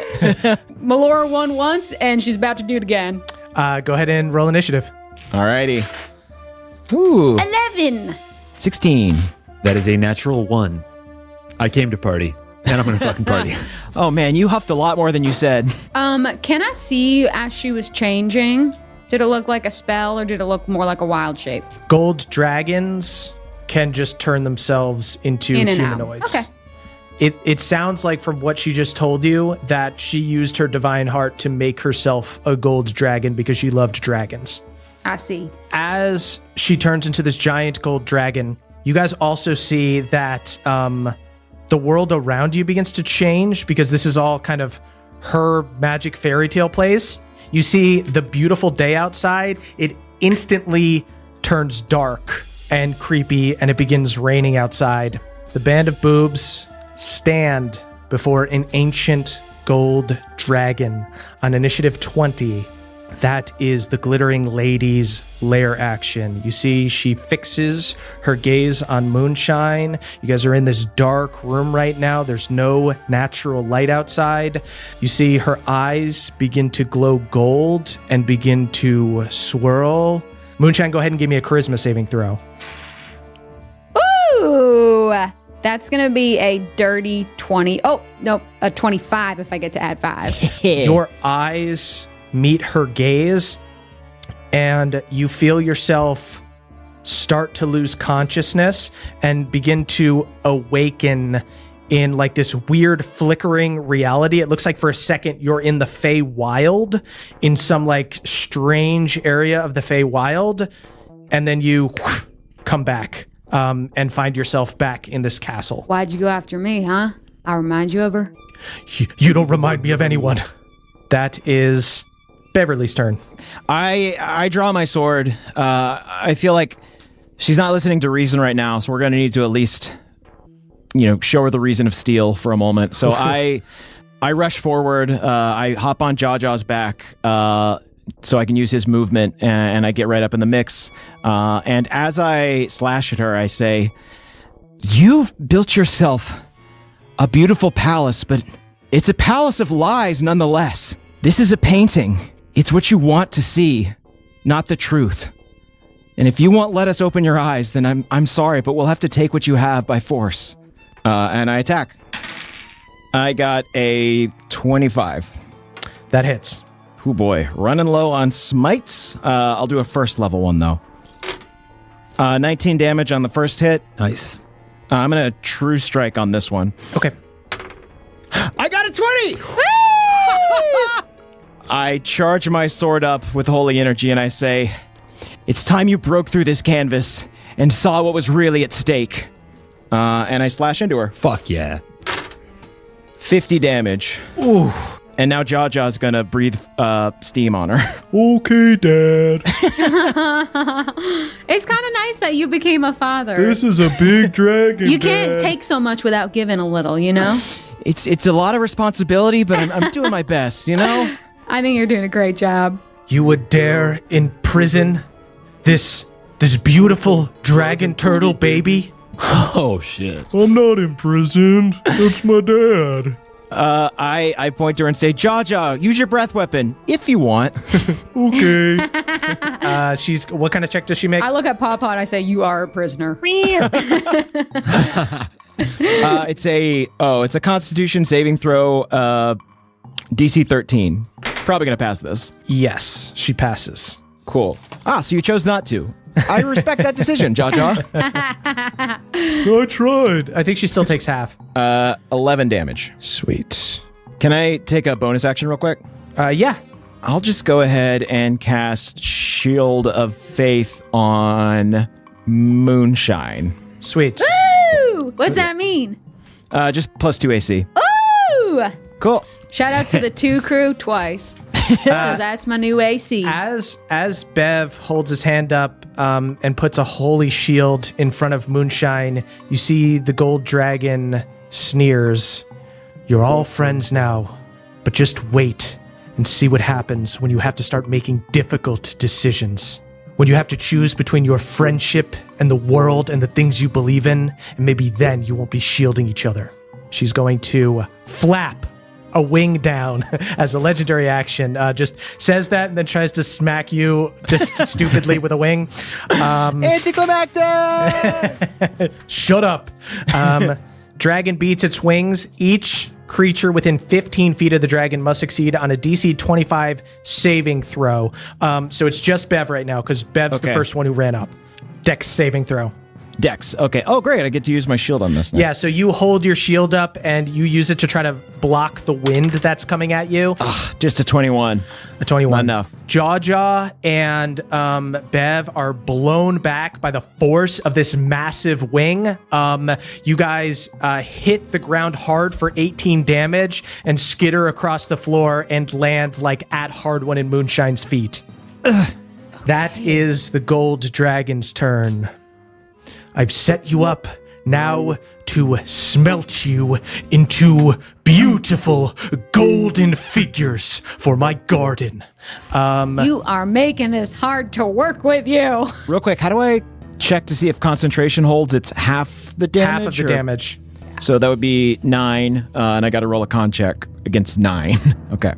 Melora won once, and she's about to do it again. Go ahead and roll initiative. Alrighty. Ooh, 11. 16. That is a natural 1. I came to party, and I'm going to fucking party. Oh man, you huffed a lot more than you said. Can I see as she was changing? Did it look like a spell, or did it look more like a wild shape? Gold dragons can just turn themselves into In and humanoids. out. Okay. It sounds like from what she just told you that she used her divine heart to make herself a gold dragon because she loved dragons. I see. As she turns into this giant gold dragon, you guys also see that the world around you begins to change because this is all kind of her magic fairy tale place. You see the beautiful day outside. It instantly turns dark and creepy, and it begins raining outside. The band of boobs stand before an ancient gold dragon on initiative 20. That is the Glittering Lady's lair action. You see, she fixes her gaze on Moonshine. You guys are in this dark room right now. There's no natural light outside. You see her eyes begin to glow gold and begin to swirl. Moonshine, go ahead and give me a charisma saving throw. Ooh. That's going to be a dirty 20. Oh, nope, a 25 if I get to add 5. Your eyes meet her gaze, and you feel yourself start to lose consciousness and begin to awaken in like this weird flickering reality. It looks like for a second you're in the Feywild, in some like strange area of the Feywild, and then you come back. And find yourself back in this castle. Why'd you go after me, huh? I remind you of her? You don't remind me of anyone. That is Beverly's turn. I draw my sword. I feel like she's not listening to reason right now, so we're going to need to at least, show her the reason of steel for a moment. So I rush forward. I hop on Jaja's back. So I can use his movement, and I get right up in the mix. And as I slash at her, I say, "You've built yourself a beautiful palace, but it's a palace of lies nonetheless. This is a painting. It's what you want to see, not the truth. And if you won't let us open your eyes, then I'm sorry, but we'll have to take what you have by force." And I attack. I got a 25. That hits. Oh boy, running low on smites. I'll do a first level one though. 19 damage on the first hit. Nice. I'm gonna true strike on this one. Okay. I got a 20! I charge my sword up with holy energy and I say, "It's time you broke through this canvas and saw what was really at stake." And I slash into her. Fuck yeah. 50 damage. Ooh. And now Jaja's gonna breathe steam on her. Okay, Dad. It's kind of nice that you became a father. This is a big dragon. You can't take so much without giving a little, It's a lot of responsibility, but I'm doing my best, I think you're doing a great job. You would dare imprison this beautiful dragon turtle baby? Oh, shit. I'm not imprisoned. That's my dad. I point to her and say, "Jaja, use your breath weapon if you want." Okay. What kind of check does she make? I look at Pawpaw and I say, "You are a prisoner." It's a Constitution saving throw, DC 13. Probably gonna pass this. Yes, she passes. Cool. So you chose not to. I respect that decision, Jaja. I tried. I think she still takes half. 11 damage. Sweet. Can I take a bonus action real quick? Yeah. I'll just go ahead and cast Shield of Faith on Moonshine. Sweet. Woo! What's that mean? Just +2 AC. Ooh! Cool. Shout out to the 2 crew twice. Because that's my new AC. As Bev holds his hand up and puts a holy shield in front of Moonshine, you see the gold dragon sneers. You're all friends now, but just wait and see what happens when you have to start making difficult decisions. When you have to choose between your friendship and the world and the things you believe in, and maybe then you won't be shielding each other. She's going to flap a wing down as a legendary action. Just says that and then tries to smack you just stupidly with a wing. Anticlimactic! Shut up. Dragon beats its wings. Each creature within 15 feet of the dragon must succeed on a DC 25 saving throw. So it's just Bev right now because Bev's the first one who ran up. Dex saving throw. Dex. Okay. Oh, great. I get to use my shield on this. Nice. Yeah, so you hold your shield up and you use it to try to block the wind that's coming at you. Just a 21. A 21. Not enough. Jaw and Bev are blown back by the force of this massive wing. You guys hit the ground hard for 18 damage and skitter across the floor and land like at Hardwon and Moonshine's feet. That is the gold dragon's turn. I've set you up now to smelt you into beautiful golden figures for my garden. You are making this hard to work with you. Real quick, how do I check to see if concentration holds? It's half the damage? Half of the damage. So that would be 9, and I got to roll a con check against 9. Okay.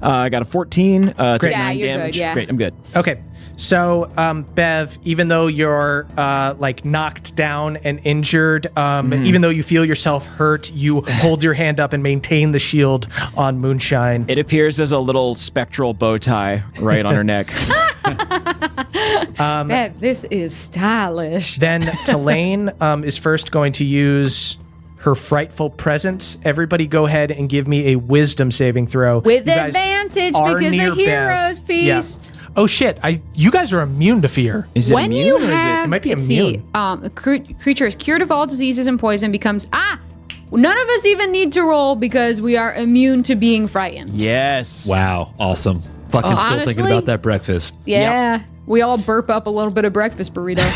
I got a 14. Great. Yeah, 9 you're damage. good, yeah. Great, I'm good. Okay. So, Bev, even though you're knocked down and injured, even though you feel yourself hurt, you hold your hand up and maintain the shield on Moonshine. It appears as a little spectral bow tie right on her neck. Bev, this is stylish. Then Tulane is first going to use her frightful presence. Everybody go ahead and give me a wisdom saving throw. With You guys advantage are because near of Hero's Bev. Feast. Yeah. Oh shit, you guys are immune to fear. Is it When immune you or is have, It might be let's immune. see, a creature is cured of all diseases and poison becomes, none of us even need to roll because we are immune to being frightened. Yes. Wow, awesome. Fucking still Honestly? thinking about that breakfast. Yeah. We all burp up a little bit of breakfast burrito.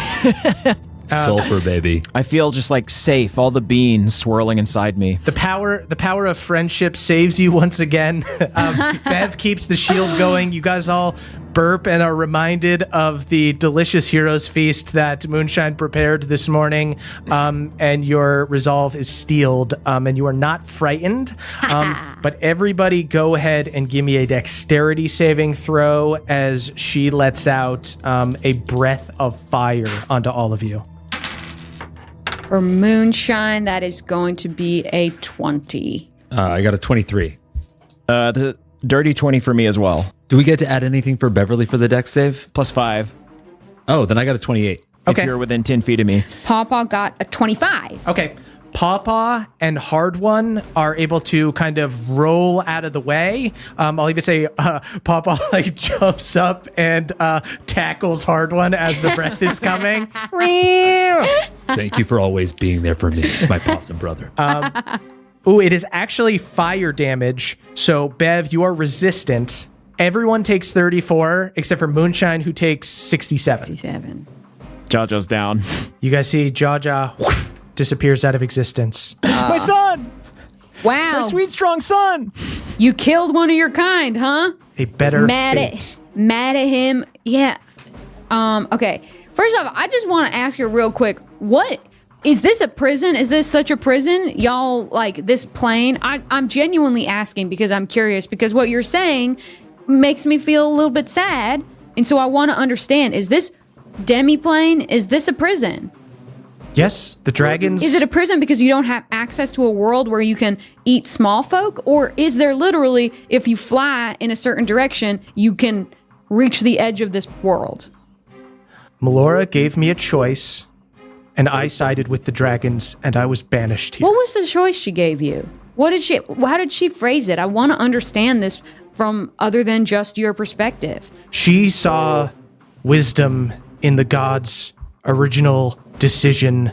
Sulfur, baby. I feel just like safe, all the beans swirling inside me. The power of friendship saves you once again. Bev keeps the shield going. You guys all burp and are reminded of the delicious Heroes Feast that Moonshine prepared this morning. And your resolve is steeled, and you are not frightened. But everybody go ahead and give me a dexterity saving throw as she lets out a breath of fire onto all of you. For Moonshine, that is going to be a 20. I got a 23. The dirty 20 for me as well. Do we get to add anything for Beverly for the dex save? +5. Oh, then I got a 28. Okay. If you're within 10 feet of me. Pawpaw got a 25. Okay. Pawpaw and Hardwon are able to kind of roll out of the way. I'll even say Pawpaw jumps up and tackles Hardwon as the breath is coming. Thank you for always being there for me, my possum brother. Ooh, it is actually fire damage. So, Bev, you are resistant. Everyone takes 34, except for Moonshine, who takes 67. 67. Jaja's down. You guys see Jaja disappears out of existence. My son! Wow. My sweet, strong son! You killed one of your kind, huh? A better Mad fate. at him. Yeah. Okay. First off, I just want to ask you real quick. What is this, a prison? Is this such a prison? Y'all, like, this plane? I'm genuinely asking because I'm curious, because what you're saying makes me feel a little bit sad. And so I want to understand, is this demi-plane? Is this a prison? Yes, the dragons. Is it a prison because you don't have access to a world where you can eat small folk? Or is there literally, if you fly in a certain direction, you can reach the edge of this world? Melora gave me a choice, and I sided with the dragons, and I was banished here. What was the choice she gave you? How did she phrase it? I want to understand this from other than just your perspective. She saw wisdom in the gods' original decision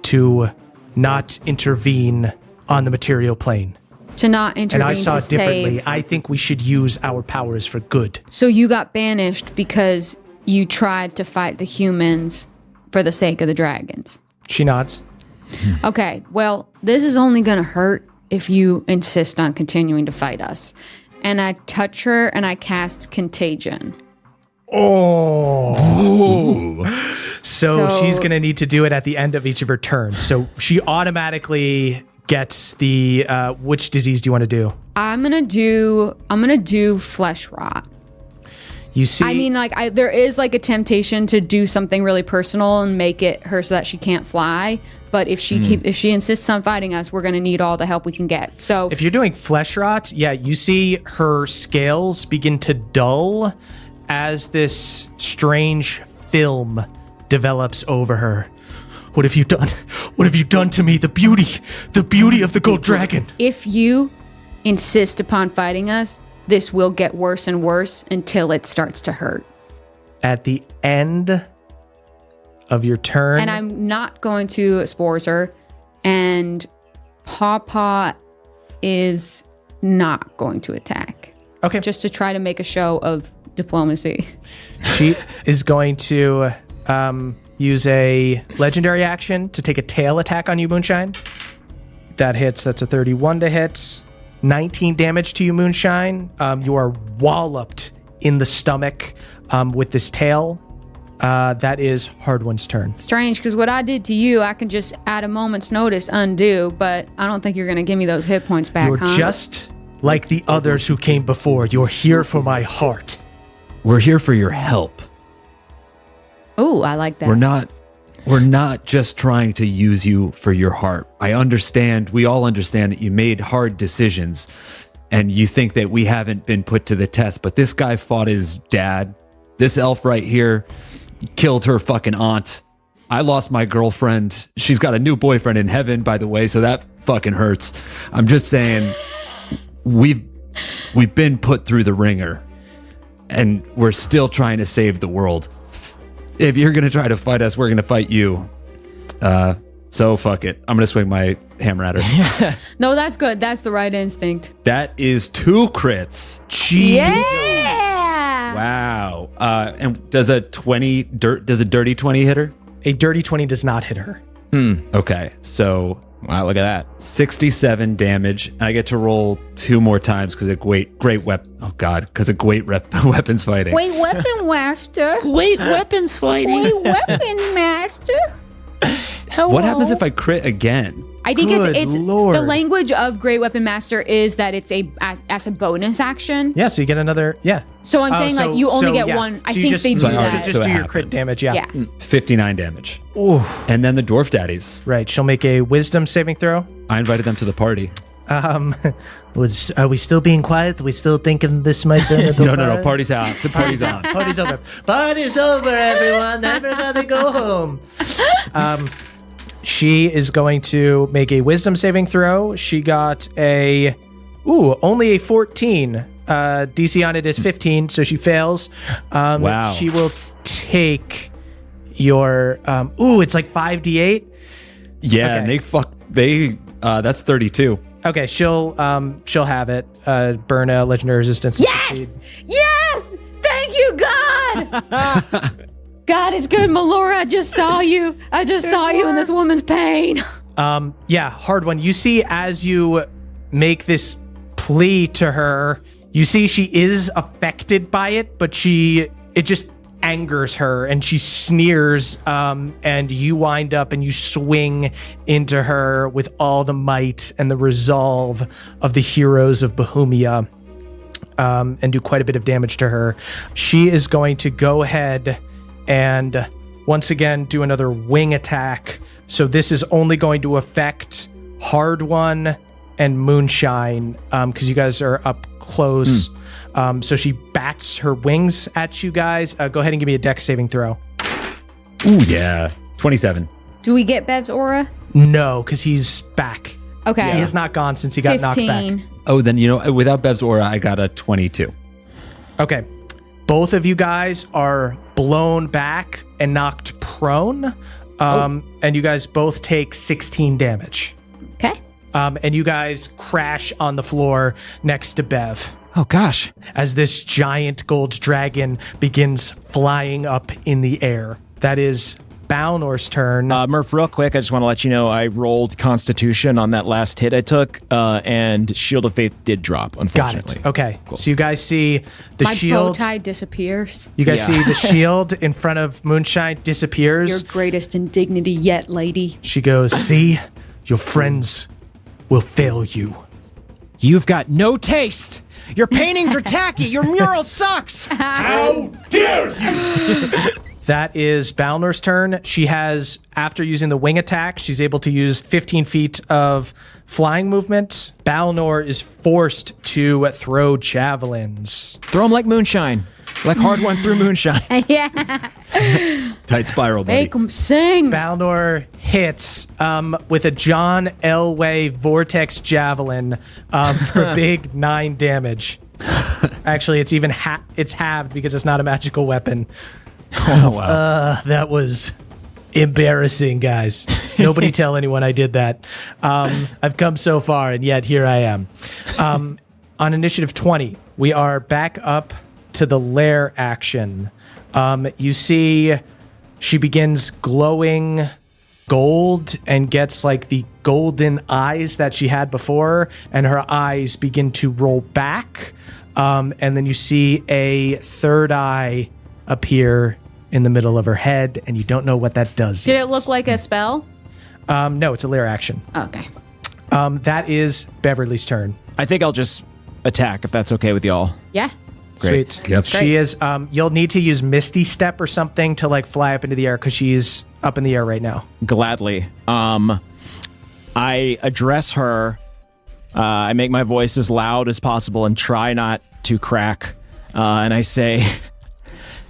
to not intervene on the material plane. To not intervene, And I saw to it differently. save. I think we should use our powers for good. So you got banished because you tried to fight the humans for the sake of the dragons. She nods. Okay, well, this is only going to hurt if you insist on continuing to fight us. And I touch her and I cast Contagion. Oh. So she's going to need to do it at the end of each of her turns. So she automatically gets the which disease do you want to do? I'm gonna do flesh rot. You see, I mean, like, there is like a temptation to do something really personal and make it her so that she can't fly. But if she insists on fighting us, we're gonna need all the help we can get. So if you're doing flesh rot, yeah, you see her scales begin to dull as this strange film develops over her. What have you done? What have you done to me? The beauty of the gold dragon. if you insist upon fighting us, this will get worse and worse until it starts to hurt. At the end of your turn. And I'm not going to spores her. And Pawpaw is not going to attack. Okay. Just to try to make a show of diplomacy. She is going to use a legendary action to take a tail attack on you, Moonshine. That hits. That's a 31 to hit. 19 damage to you, Moonshine. You are walloped in the stomach with this tail. That is Hardwin's turn. Strange, because what I did to you, I can just at a moment's notice undo, but I don't think you're going to give me those hit points back, You're just like the others who came before. You're here for my heart. We're here for your help. Ooh, I like that. We're not just trying to use you for your heart. We all understand that you made hard decisions and you think that we haven't been put to the test, but this guy fought his dad. This elf right here killed her fucking aunt. I lost my girlfriend. She's got a new boyfriend in heaven, by the way, so that fucking hurts. I'm just saying we've been put through the ringer and we're still trying to save the world. If you're going to try to fight us, we're going to fight you. So fuck it. I'm going to swing my hammer at her. No, that's good. That's the right instinct. That is 2 crits. Jeez. Yeah! Wow. And does a dirty 20 hit her? A dirty 20 does not hit her. Okay. So Wow, look at that. 67 damage. And I get to roll 2 more times because of great weapon. Oh God, because of great weapons fighting. Wait, weapon master. Great weapons fighting. Wait, weapon master. What happens if I crit again? I think Good it's Lord. the language of Great Weapon Master is that it's as a bonus action. Yeah, so you get another, yeah. So I'm saying like you only get one. I think they do so you that. should just So do it your crit happened. damage, yeah. Yeah. 59 damage. Ooh. And then the dwarf daddies. Right, she'll make a wisdom saving throw. I invited them to the party. Are we still being quiet? Are we still thinking this might be No, party's out. The party's on. Party's over. Party's over, everyone. Everybody go home. She is going to make a wisdom saving throw. She got only a 14. DC on it is 15, so she fails. Wow. She will take your, it's like 5d8. Yeah, Okay. and that's 32. Okay, she'll have it. Burn a legendary resistance. And Yes! succeed. Yes! Thank you, God! God is good, Melora. I just saw you. I just saw you in this woman's pain. Yeah, hard one. You see, as you make this plea to her, you see she is affected by it, but it just angers her and she sneers, and you wind up and you swing into her with all the might and the resolve of the heroes of Bohemia, and do quite a bit of damage to her. She is going to go ahead and once again do another wing attack. So this is only going to affect Hard One and Moonshine, because you guys are up close. So she bats her wings at you guys. Go ahead and give me a dex saving throw. Ooh, yeah. 27. Do we get Bev's aura? No, because he's back. Okay. He is not gone since he got knocked back. 15. Oh, then, without Bev's aura, I got a 22. Okay. Both of you guys are blown back and knocked prone. And you guys both take 16 damage. Okay. And you guys crash on the floor next to Bev Oh, gosh. as this giant gold dragon begins flying up in the air. That is Balnor's turn. Murph, real quick, I just want to let you know I rolled Constitution on that last hit I took, and Shield of Faith did drop, Got unfortunately. it. Okay. So you guys see the My bow shield. tie disappears. You guys Yeah. see the shield in front of Moonshine disappears. Your greatest indignity yet, lady. She goes, "See, your friends will fail you." You've got no taste. Your paintings are tacky. Your mural sucks. How dare you! That is Balnor's turn. She has, after using the wing attack, she's able to use 15 feet of flying movement. Balnor is forced to throw javelins. Throw them like moonshine. Like hard one through moonshine. Yeah. Tight spiral, buddy. Make them sing. Balnor hits with a John Elway Vortex Javelin for big 9 damage. Actually, it's even it's halved because it's not a magical weapon. Oh, wow. That was embarrassing, guys. Nobody tell anyone I did that. I've come so far, and yet here I am. On initiative 20, we are back up to the lair action. You see she begins glowing gold and gets like the golden eyes that she had before, and her eyes begin to roll back. And then you see a third eye appear in the middle of her head, and you don't know what that does. Did it look like a spell? No, it's a lair action. Okay. That is Beverly's turn. I think I'll just attack if that's okay with y'all. Yeah. Great. Sweet. Yep. She is, you'll need to use Misty Step or something to like fly up into the air because she's up in the air right now. Gladly. I address her. I make my voice as loud as possible and try not to crack. And I say,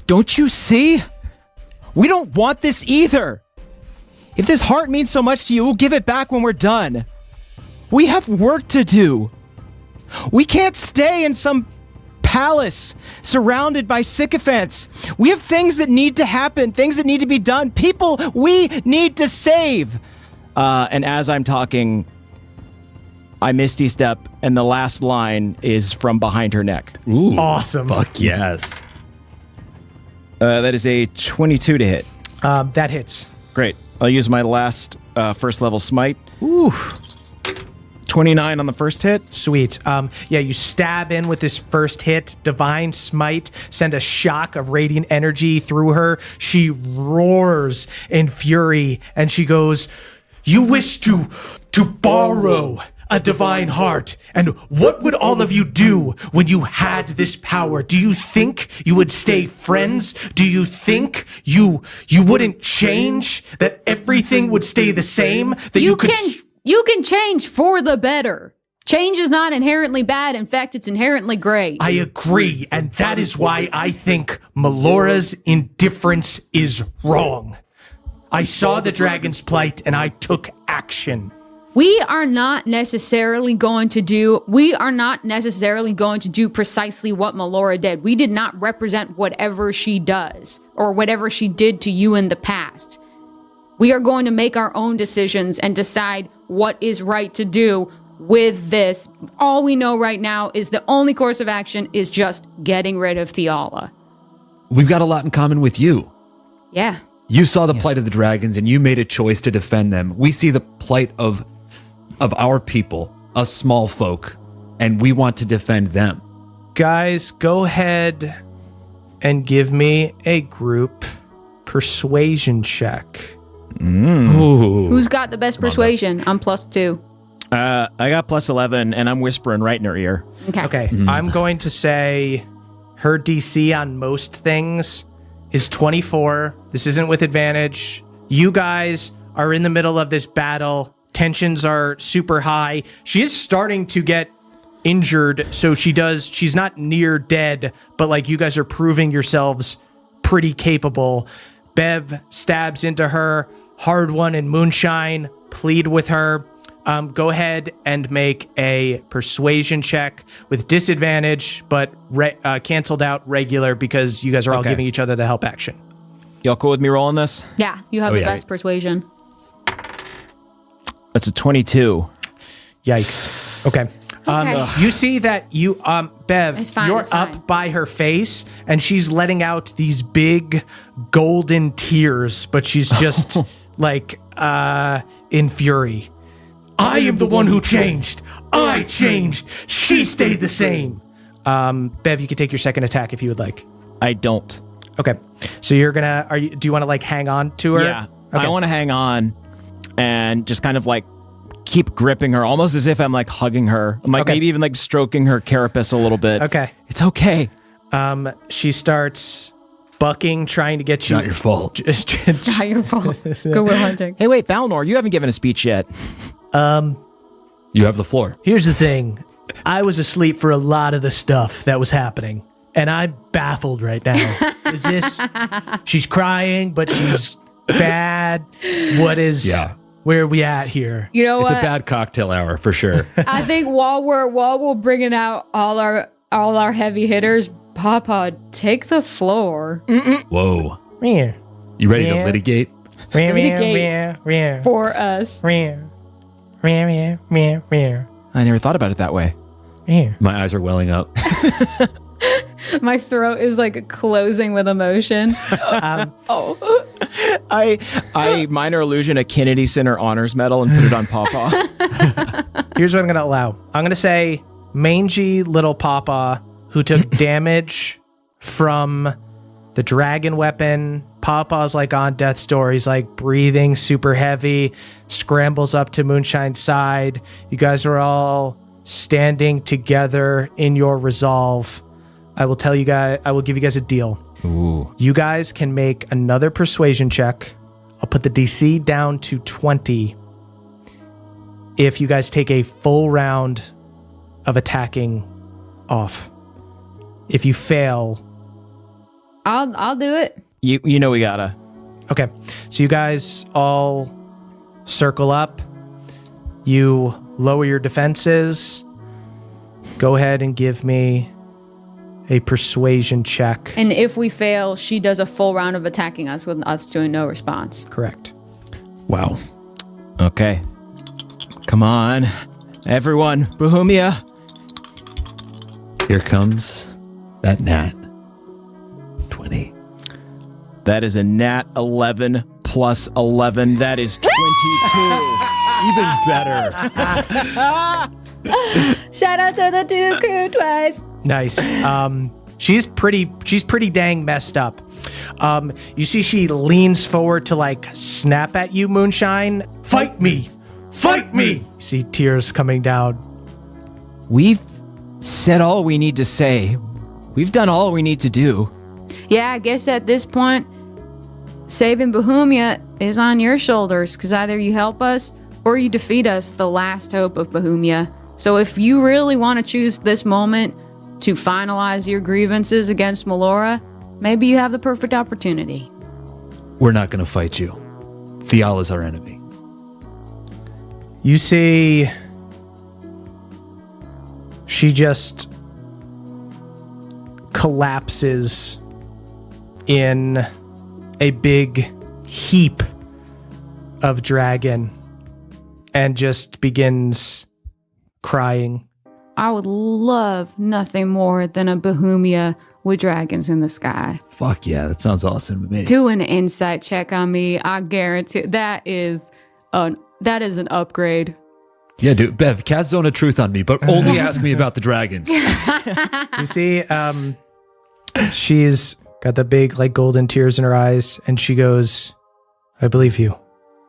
"Don't you see? We don't want this either. If this heart means so much to you, we'll give it back when we're done. We have work to do. We can't stay in some palace surrounded by sycophants. We have things that need to happen, things that need to be done, people we need to save." And as I'm talking, I Misty Step, and the last line is from behind her neck. Ooh. Awesome. Fuck yes. That is a 22 to hit. That hits. Great. I'll use my last first level smite. Ooh. 29 on the first hit. Sweet. Yeah, you stab in with this first hit. Divine Smite, send a shock of radiant energy through her. She roars in fury, and she goes, "You wish to borrow a divine heart, and what would all of you do when you had this power? Do you think you would stay friends? Do you think you wouldn't change? That everything would stay the same? That you could You can change for the better. Change is not inherently bad. In fact, it's inherently great. I agree, and that is why I think Melora's indifference is wrong. I saw the dragon's plight, and I took action. We are not necessarily going to do precisely what Melora did. We did not represent whatever she does or whatever she did to you in the past. We are going to make our own decisions and decide what is right to do with this. All we know right now is the only course of action is just getting rid of Theala. We've got a lot in common with you. Yeah. You saw the plight of the dragons and you made a choice to defend them. We see the plight of our people, us small folk, and we want to defend them. Guys, go ahead and give me a group persuasion check. Ooh. Who's got the best persuasion? I'm +2. I got +11, and I'm whispering right in her ear. Okay, I'm going to say her DC on most things is 24. This isn't with advantage. You guys are in the middle of this battle. Tensions are super high. She is starting to get injured, so she's not near dead, but like you guys are proving yourselves pretty capable. Bev stabs into her. Hard One and Moonshine plead with her. Go ahead and make a persuasion check with disadvantage, but canceled out regular because you guys are all giving each other the help action. Y'all cool with me rolling this? Yeah, you have the best persuasion. That's a 22. Yikes. Okay. You see that you, Bev, It's fine, you're it's fine. up by her face and she's letting out these big golden tears, but she's just like, in fury. I am the one who changed. I changed. She stayed the same. Bev, you can take your second attack if you would like. I don't. Okay. So you're gonna, do you want to like hang on to her? Yeah. Okay. I want to hang on and just kind of like keep gripping her, almost as if I'm like hugging her. I'm like maybe even like stroking her carapace a little bit. Okay. It's okay. She starts bucking, trying to get you. Not your fault. It's not your fault. Go Will Hunting. Hey, wait, Balnor, you haven't given a speech yet. You have the floor. Here's the thing. I was asleep for a lot of the stuff that was happening, and I'm baffled right now. Is this... She's crying, but she's bad. What is... Yeah. Where are we at here? You know It's what? a bad cocktail hour for sure. I think while we're bringing out all our heavy hitters, Papa, take the floor Whoa. Yeah. You ready to litigate? Litigate. For us. I never thought about it that way. My eyes are welling up. My throat is like closing with emotion. I minor illusion a Kennedy Center honors medal and put it on Pawpaw. Here's what I'm going to allow. I'm going to say mangy little Pawpaw who took damage from the dragon weapon. Pawpaw's like on death's door. He's like breathing super heavy, scrambles up to Moonshine's side. You guys are all standing together in your resolve. I will give you guys a deal. Ooh. You guys can make another persuasion check. I'll put the DC down to 20 if you guys take a full round of attacking off. If you fail... I'll do it. You know we gotta. Okay, so you guys all circle up. You lower your defenses. Go ahead and give me a persuasion check. And if we fail, she does a full round of attacking us with us doing no response. Correct. Wow. Okay. Come on. Everyone. Bohemia. Here comes that nat. 20. That is a nat 11 plus 11. That is 22. Even better. Shout out to the two crew twice. Nice. She's pretty dang messed up. You see she leans forward to like snap at you, Moonshine. Fight me! Fight me! You see tears coming down. We've said all we need to say. We've done all we need to do. Yeah, I guess at this point, saving Bohemia is on your shoulders, because either you help us or you defeat us, the last hope of Bohemia. So if you really want to choose this moment to finalize your grievances against Melora, maybe you have the perfect opportunity. We're not going to fight you. Fiala's our enemy. You see she just collapses in a big heap of dragon and just begins crying. I would love nothing more than a Bohemia with dragons in the sky. Fuck yeah, that sounds awesome to me. Do an insight check on me. I guarantee that is an upgrade. Yeah, dude, Bev, cast Zone of Truth on me, but only ask me about the dragons. You see, she's got the big, like, golden tears in her eyes, and she goes, I believe you.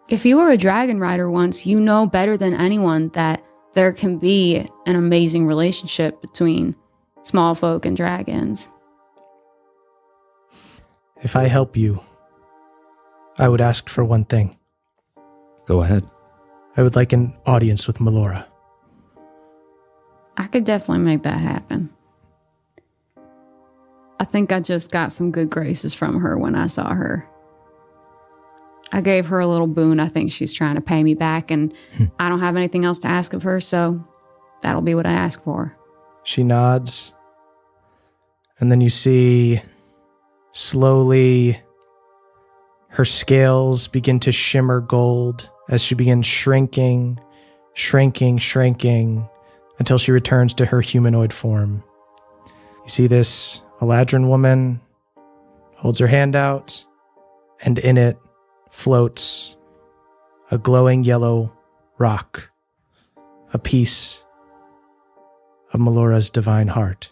If you were a dragon rider once, you know better than anyone that there can be an amazing relationship between small folk and dragons. If I help you, I would ask for one thing. Go ahead. I would like an audience with Melora. I could definitely make that happen. I think I just got some good graces from her when I saw her. I gave her a little boon. I think she's trying to pay me back, and I don't have anything else to ask of her, so that'll be what I ask for. She nods. And then you see slowly her scales begin to shimmer gold as she begins shrinking until she returns to her humanoid form. You see this Eladrin woman holds her hand out, and in it floats a glowing yellow rock, a piece of Melora's divine heart.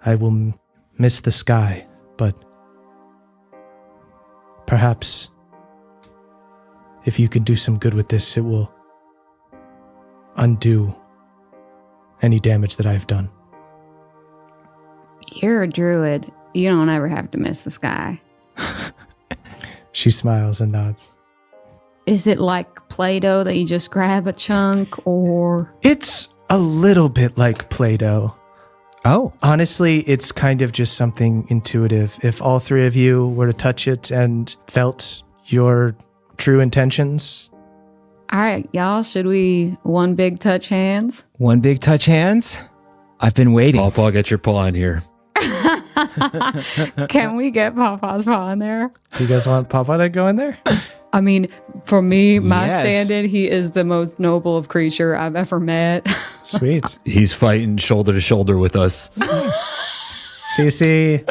I will miss the sky, but perhaps if you can do some good with this, it will undo any damage that I've done. You're a druid. You don't ever have to miss the sky. She smiles and nods. Is it like Play-Doh that you just grab a chunk, or? It's a little bit like Play-Doh. Oh. Honestly, it's kind of just something intuitive. If all three of you were to touch it and felt your true intentions. All right, y'all, should we one big touch hands? One big touch hands? I've been waiting. Paw, get your paw in here. Can we get Papa's paw in there? Do you guys want Papa to go in there? I mean, for me, my Yes. stand-in, he is the most noble of creature I've ever met. Sweet. He's fighting shoulder to shoulder with us. Cece,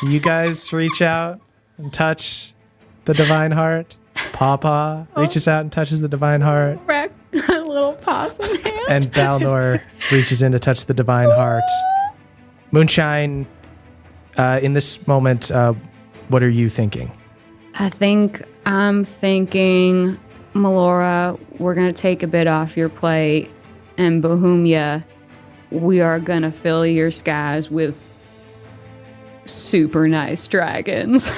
you guys reach out and touch the divine heart. Papa reaches out and touches the divine heart. Wreck a little possum hand. And Balnor reaches in to touch the divine heart. Moonshine, in this moment, what are you thinking? I'm thinking, Melora, we're going to take a bit off your plate, and Bohemia, we are going to fill your skies with super nice dragons.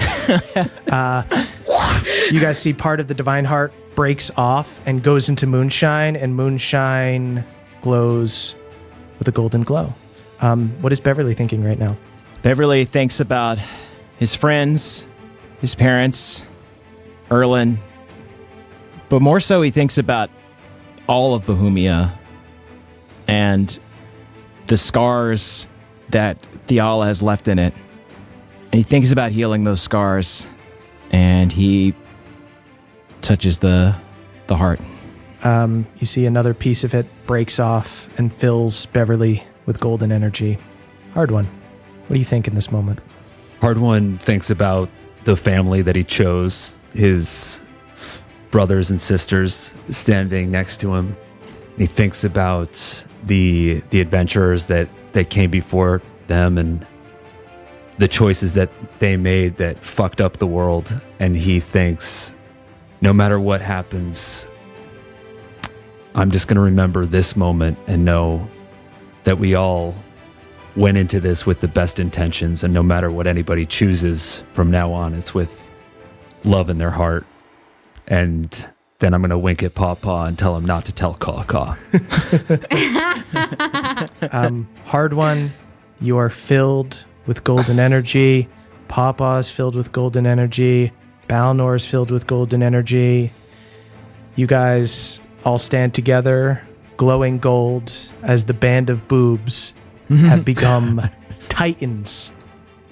You guys see part of the divine heart breaks off and goes into Moonshine, and Moonshine glows with a golden glow. What is Beverly thinking right now? Beverly thinks about his friends, his parents, Erlen, but more so he thinks about all of Bohemia and the scars that Theala has left in it. And he thinks about healing those scars, and he touches the heart. You see another piece of it breaks off and fills Beverly with golden energy. Hard one. What do you think in this moment? Hard One thinks about the family that he chose, his brothers and sisters standing next to him. He thinks about the adventurers that came before them and the choices that they made that fucked up the world. And he thinks, no matter what happens, I'm just going to remember this moment and know that we all went into this with the best intentions, and no matter what anybody chooses from now on, it's with love in their heart. And then I'm going to wink at Paw and tell him not to tell Caw. Hard One, you are filled with golden energy. Paw is filled with golden energy. Balnor is filled with golden energy. You guys all stand together, glowing gold, as the band of boobs have become titans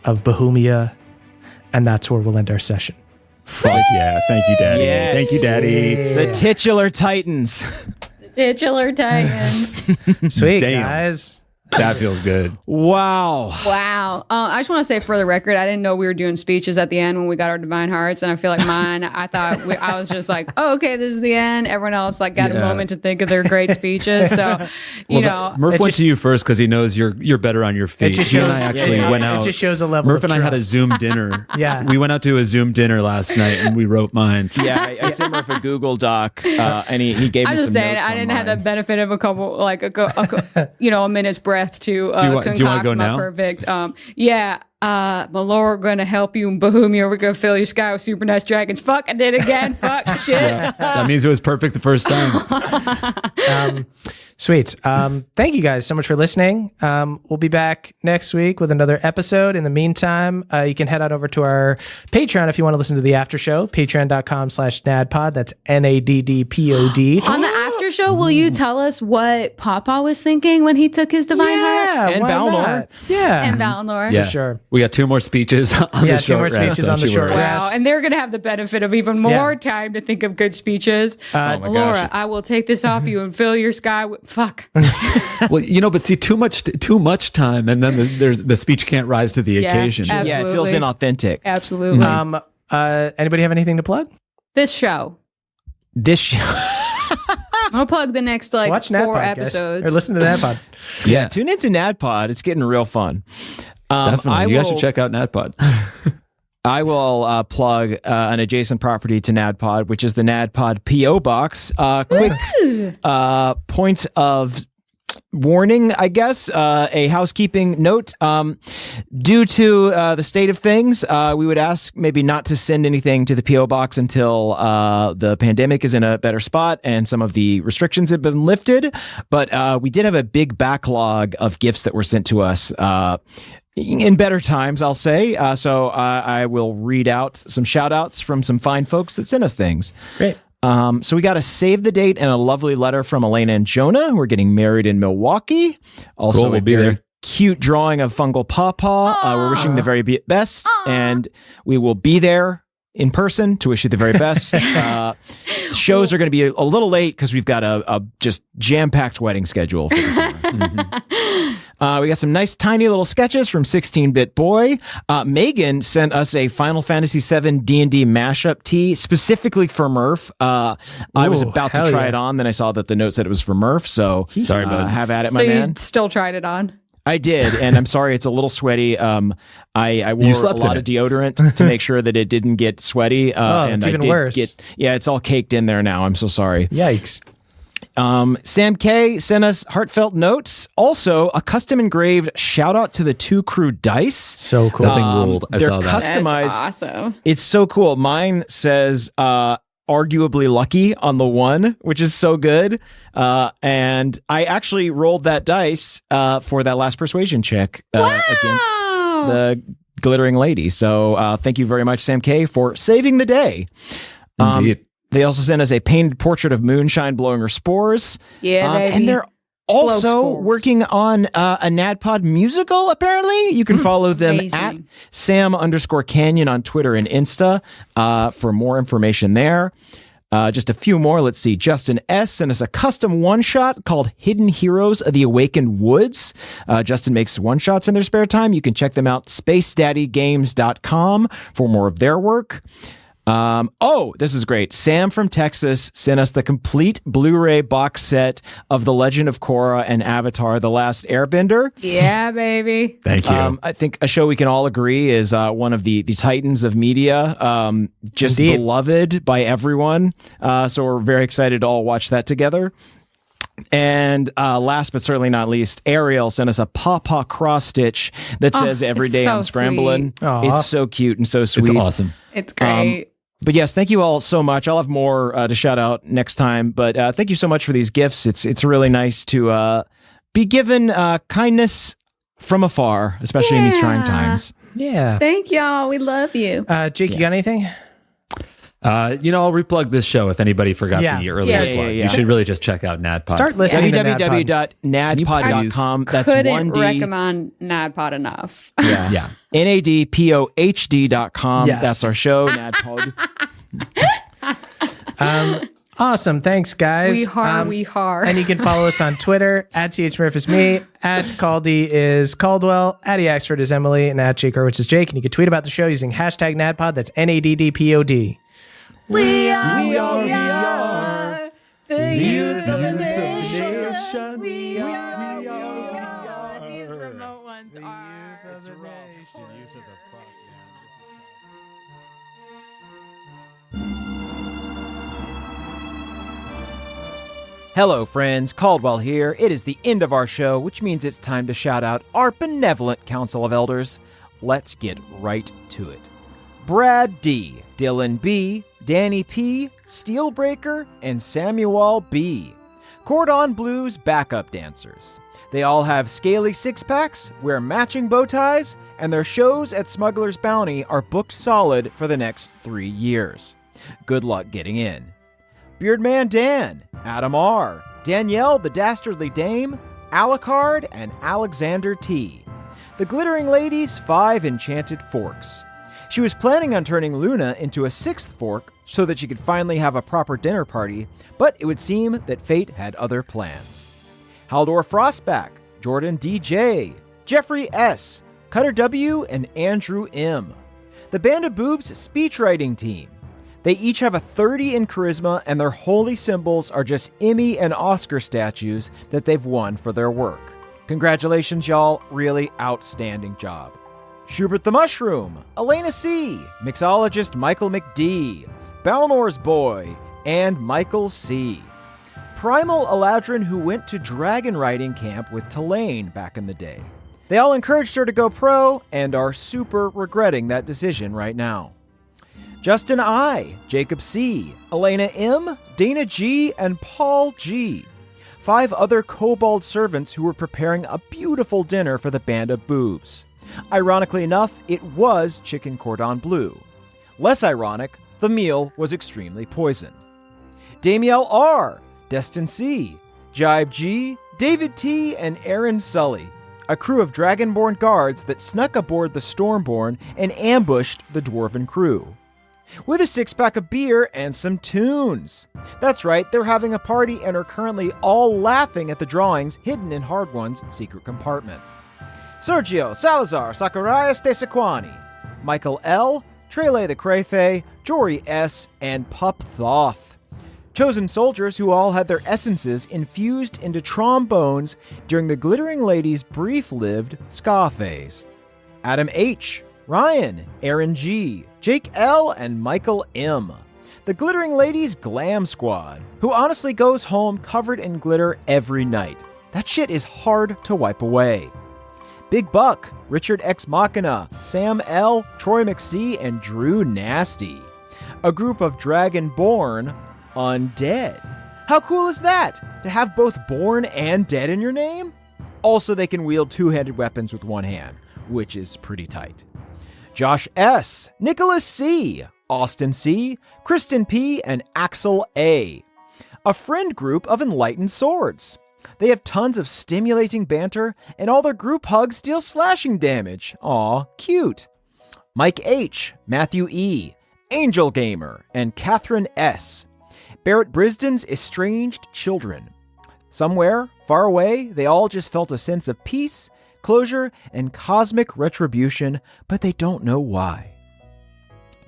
of Bohemia, and that's where we'll end our session. Fuck yeah. Thank you, Daddy. Yes. Thank you, Daddy. The titular titans. Titular Titans. Sweet, Damn. guys. That feels good. Wow. Wow. I just want to say for the record, I didn't know we were doing speeches at the end when we got our divine hearts. And I feel like mine, I was just like, oh, okay, this is the end. Everyone else got a moment to think of their great speeches. So, you know. Murph went to you first because he knows you're better on your feet. just You and shows- I actually went out. It just shows a level Murph of and I had a trust. Zoom dinner. Yeah. We went out to a Zoom dinner last night and we wrote mine. Yeah, I sent Murph a Google Doc, and he gave me I'm some just saying, notes I on didn't have the mine. benefit of a minute's breath to do you wanna concoct go my now? perfect. Malora, we're gonna help you in Bohemia. We're gonna fill your sky with super nice dragons. Fuck, I did it again. Fuck, shit. That means it was perfect the first time. Sweet. Thank you guys so much for listening. We'll be back next week with another episode. In the meantime, you can head on over to our Patreon if you want to listen to the after show, patreon.com/NADPOD. That's NADDPOD. On the after show, will you tell us what Papa was thinking when he took his divine heart? And why Balnor. not? Yeah. And Balnor. Yeah, For sure. We got 2 more speeches on the Yeah, 2 short more rest, speeches don't on the you short worry. rest. Wow, and they're going to have the benefit of even more time to think of good speeches. Oh my Laura, gosh. I will take this off you and fill your sky with... Fuck. Well, but see, too much time, and then there's the speech can't rise to the Yeah, occasion. absolutely. Yeah, it feels inauthentic. Absolutely. Anybody have anything to plug? This show. This show. I'll plug the next Watch 4 NADPOD, guys. episodes. Or listen to NADPOD. Yeah, Tune into NADPOD. It's getting real fun. definitely. You guys should check out NADPOD. I will plug an adjacent property to NADPOD, which is the NADPOD P.O. Box. Quick point of warning, I guess, a housekeeping note. Due to the state of things, we would ask maybe not to send anything to the P.O. Box until the pandemic is in a better spot and some of the restrictions have been lifted. But we did have a big backlog of gifts that were sent to us in better times, I'll say. So I will read out some shout outs from some fine folks that sent us things. Great. So we got a save the date and a lovely letter from Elena and Jonah, who are getting married in Milwaukee. Also, Cool, we'll a be very there. cute drawing of Fungal Pawpaw. We're wishing the very best, and we will be there in person to wish you the very best. Shows are going to be a little late because we've got a just jam-packed wedding schedule for this summer. We got some nice tiny little sketches from 16-Bit Boy. Megan sent us a Final Fantasy VII D&D mashup tee specifically for Murph. I was Ooh, about to hell try yeah. it on, then I saw that the note said it was for Murph, so Sorry, bud. have at it, so my you man. still tried it on? I did, and I'm sorry it's a little sweaty. I wore You a slept in lot of it. deodorant to make sure that it didn't get sweaty. And that's I even did worse. it's all caked in there now. I'm so sorry. Yikes. Sam K sent us heartfelt notes. Also, a custom engraved shout out to the 2 Crew dice. So cool. That thing ruled. I They're saw that. customized. That's awesome. It's so cool. Mine says arguably lucky on the 1, which is so good. And I actually rolled that dice for that last persuasion check against the glittering lady. So thank you very much, Sam K, for saving the day. Indeed. They also sent us a painted portrait of Moonshine blowing her spores. Yeah, baby. And they're also spores. working on a NADPOD musical, apparently. You can follow them Amazing. at Sam_Canyon on Twitter and Insta for more information there. Just a few more. Let's see. Justin S. sent us a custom one-shot called Hidden Heroes of the Awakened Woods. Justin makes one-shots in their spare time. You can check them out, spacedaddygames.com for more of their work. This is great. Sam from Texas sent us the complete Blu-ray box set of The Legend of Korra and Avatar: The Last Airbender. Yeah, baby. Thank you. I think a show we can all agree is one of the titans of media, just Indeed. beloved by everyone. So we're very excited to all watch that together. And last but certainly not least, Ariel sent us a Pawpaw cross stitch that says "Every it's day so I'm scrambling." sweet. Aw. It's so cute and so sweet. It's awesome. It's great. But yes, thank you all so much. I'll have more to shout out next time. But thank you so much for these gifts. It's really nice to be given kindness from afar, especially in these trying times. Yeah. Thank y'all. We love you. Jake, you got anything? I'll replug this show if anybody forgot Yeah. the earlier Yeah, plug. yeah. You should really just check out NADPOD. Start listening to NADPOD. www.nadpod.com. That's Couldn't 1D. recommend NADPOD enough. Yeah. NADPOHD.com. Yes. That's our show, NADPOD. Awesome. Thanks, guys. We har. And you can follow us on Twitter. At CHMurph is me. At Caldy is Caldwell. At Eaxford is Emily. And at Jake Horwitz is Jake. And you can tweet about the show using hashtag NADPOD. That's NADDPOD. We are the youth of the nation. We are. These remote ones are. Hello, friends. Caldwell here. It is the end of our show, which means it's time to shout out our benevolent Council of Elders. Let's get right to it. Brad D., Dylan B., Danny P., Steelbreaker, and Samuel B. Cordon Blue's backup dancers. They all have scaly six-packs, wear matching bow ties, and their shows at Smuggler's Bounty are booked solid for the next 3 years. Good luck getting in. Beardman Dan, Adam R., Danielle the Dastardly Dame, Alucard, and Alexander T. The Glittering Lady's 5 enchanted forks. She was planning on turning Luna into a 6th fork so that she could finally have a proper dinner party, but it would seem that fate had other plans. Haldor Frostback, Jordan DJ, Jeffrey S., Cutter W., and Andrew M. The Band of Boobs speechwriting team. They each have a 30 in charisma, and their holy symbols are just Emmy and Oscar statues that they've won for their work. Congratulations, y'all. Really outstanding job. Schubert the Mushroom, Elena C., Mixologist Michael McD., Balnor's Boy, and Michael C. Primal Eladrin, who went to dragon riding camp with Tulane back in the day. They all encouraged her to go pro and are super regretting that decision right now. Justin I., Jacob C., Elena M., Dana G., and Paul G. 5 other kobold servants who were preparing a beautiful dinner for the Band of Boobs. Ironically enough, it was chicken cordon bleu. Less ironic, the meal was extremely poisoned. Damiel R., Destin C., Jibe G., David T., and Aaron Sully, a crew of Dragonborn guards that snuck aboard the Stormborn and ambushed the Dwarven crew. With a 6-pack of beer and some tunes. That's right, they're having a party and are currently all laughing at the drawings hidden in Hard One's secret compartment. Sergio Salazar Zacharias de Sequani, Michael L., Trele the Crayfay, Jory S., and Pup Thoth. Chosen soldiers who all had their essences infused into trombones during the Glittering Lady's brief-lived ska phase. Adam H., Ryan, Aaron G., Jake L., and Michael M. The Glittering Lady's glam squad, who honestly goes home covered in glitter every night. That shit is hard to wipe away. Big Buck, Richard X Machina, Sam L., Troy McC., and Drew Nasty. A group of Dragonborn undead. How cool is that? To have both born and dead in your name? Also, they can wield two-handed weapons with one hand, which is pretty tight. Josh S., Nicholas C., Austin C., Kristen P., and Axel A. A friend group of enlightened swords. They have tons of stimulating banter, and all their group hugs deal slashing damage. Aw, cute. Mike H., Matthew E., Angel Gamer, and Catherine S. Barrett Brisden's estranged children. Somewhere, far away, they all just felt a sense of peace, closure, and cosmic retribution, but they don't know why.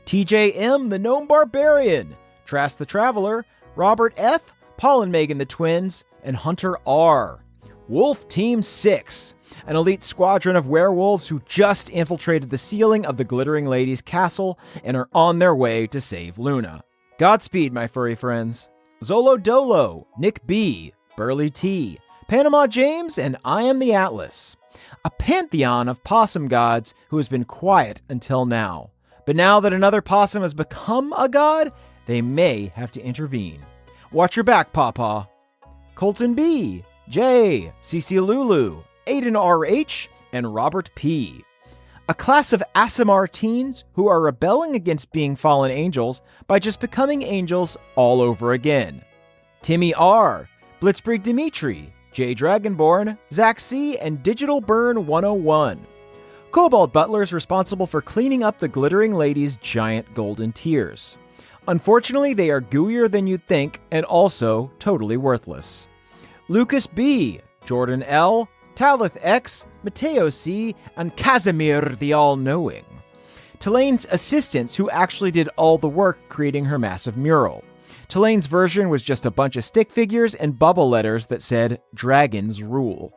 TJM, the Gnome Barbarian, Trask the Traveler, Robert F., Paul and Megan the Twins, and Hunter R. Wolf Team 6, an elite squadron of werewolves who just infiltrated the ceiling of the Glittering Lady's castle and are on their way to save Luna. Godspeed, my furry friends. Zolo Dolo, Nick B., Burley T., Panama James, and I Am the Atlas. A pantheon of possum gods who has been quiet until now. But now that another possum has become a god, they may have to intervene. Watch your back, Pawpaw. Colton B., J., CC Lulu, Aiden R.H., and Robert P. A class of Aasimar teens who are rebelling against being fallen angels by just becoming angels all over again. Timmy R., Blitzkrieg Dimitri, J. Dragonborn, Zach C., and Digital Burn 101. Kobold butlers responsible for cleaning up the Glittering Lady's giant golden tears. Unfortunately, they are gooier than you'd think and also totally worthless. Lucas B., Jordan L., Talith X., Mateo C., and Casimir the All-Knowing. Tulane's assistants who actually did all the work creating her massive mural. Tulane's version was just a bunch of stick figures and bubble letters that said, Dragons Rule.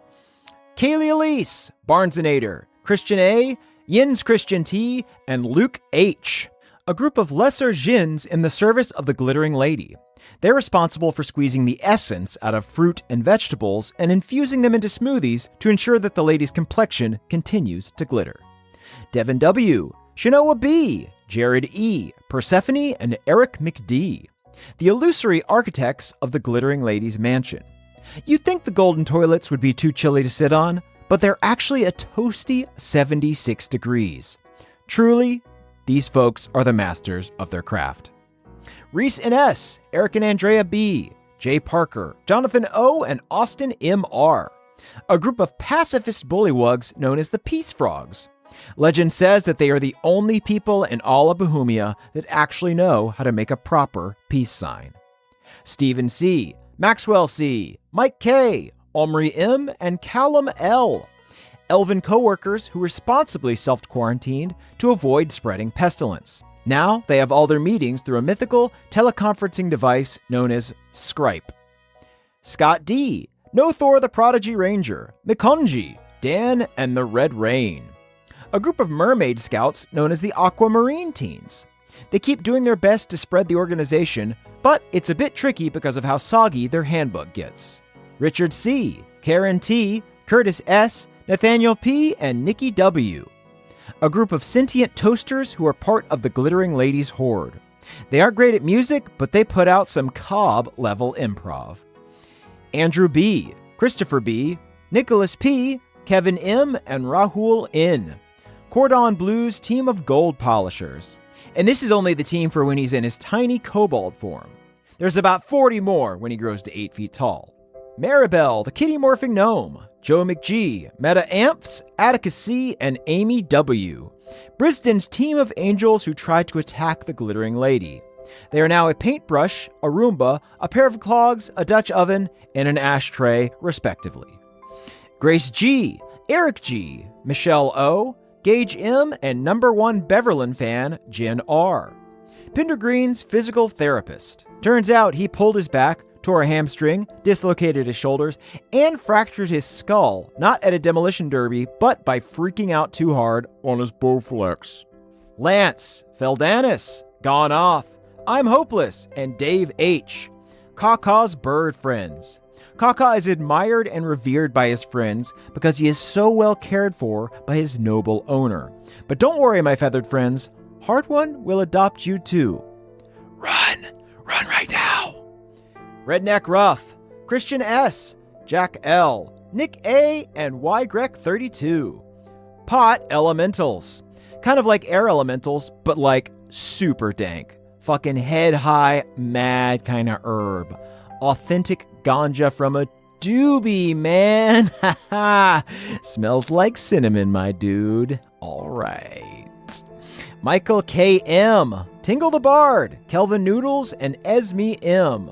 Kaylee Elise, Barnesonator, Christian A., Yins Christian T., and Luke H., a group of lesser djinns in the service of the Glittering Lady. They're responsible for squeezing the essence out of fruit and vegetables and infusing them into smoothies to ensure that the lady's complexion continues to glitter. Devin W., Shanoa B., Jared E., Persephone, and Eric McD., the illusory architects of the Glittering Lady's mansion. You'd think the golden toilets would be too chilly to sit on, but they're actually a toasty 76 degrees. Truly, these folks are the masters of their craft. Reese and S, Eric and Andrea B, Jay Parker, Jonathan O, and Austin M.R. A group of pacifist bullywugs known as the Peace Frogs. Legend says that they are the only people in all of Bohemia that actually know how to make a proper peace sign. Stephen C, Maxwell C, Mike K, Omri M, and Callum L. Elven co-workers who responsibly self-quarantined to avoid spreading pestilence. Now they have all their meetings through a mythical teleconferencing device known as Skype. Scott D, Nothor the Prodigy Ranger, Mikonji, Dan, and the Red Rain. A group of mermaid scouts known as the Aquamarine Teens. They keep doing their best to spread the organization, but it's a bit tricky because of how soggy their handbook gets. Richard C, Karen T, Curtis S, Nathaniel P, and Nikki W. A group of sentient toasters who are part of the Glittering Ladies Horde. They aren't great at music, but they put out some Cobb-level improv. Andrew B, Christopher B, Nicholas P, Kevin M, and Rahul N. Cordon Blue's team of gold polishers. And this is only the team for when he's in his tiny kobold form. There's about 40 more when he grows to 8 feet tall. Maribel, the kitty morphing gnome, Joe McGee, Meta Amps, Atticus C, and Amy W. Briston's team of angels who tried to attack the Glittering Lady. They are now a paintbrush, a Roomba, a pair of clogs, a Dutch oven, and an ashtray, respectively. Grace G, Eric G, Michelle O, Gage M, and #1 Beverlyn fan, Jen R. Pendergreen's physical therapist. Turns out he pulled his back, tore a hamstring, dislocated his shoulders, and fractured his skull, not at a demolition derby, but by freaking out too hard on his Bowflex. Lance, Feldanis, Gone Off, I'm Hopeless, and Dave H. Kaka's bird friends. Kaka is admired and revered by his friends because he is so well cared for by his noble owner. But don't worry, my feathered friends, Hard One will adopt you too. Run right now. Redneck Ruff, Christian S, Jack L, Nick A, and YGrek32. Pot Elementals. Kind of like air elementals, but like super dank. Fucking head high, mad kind of herb. Authentic ganja from a doobie, man. Ha ha. Smells like cinnamon, my dude. All right. Michael K. M, Tingle the Bard, Kelvin Noodles, and Esme M.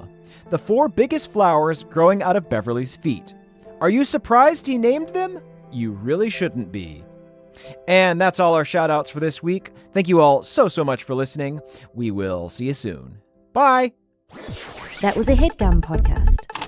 The 4 biggest flowers growing out of Beverly's feet. Are you surprised he named them? You really shouldn't be. And that's all our shout-outs for this week. Thank you all so much for listening. We will see you soon. Bye! That was a HeadGum podcast.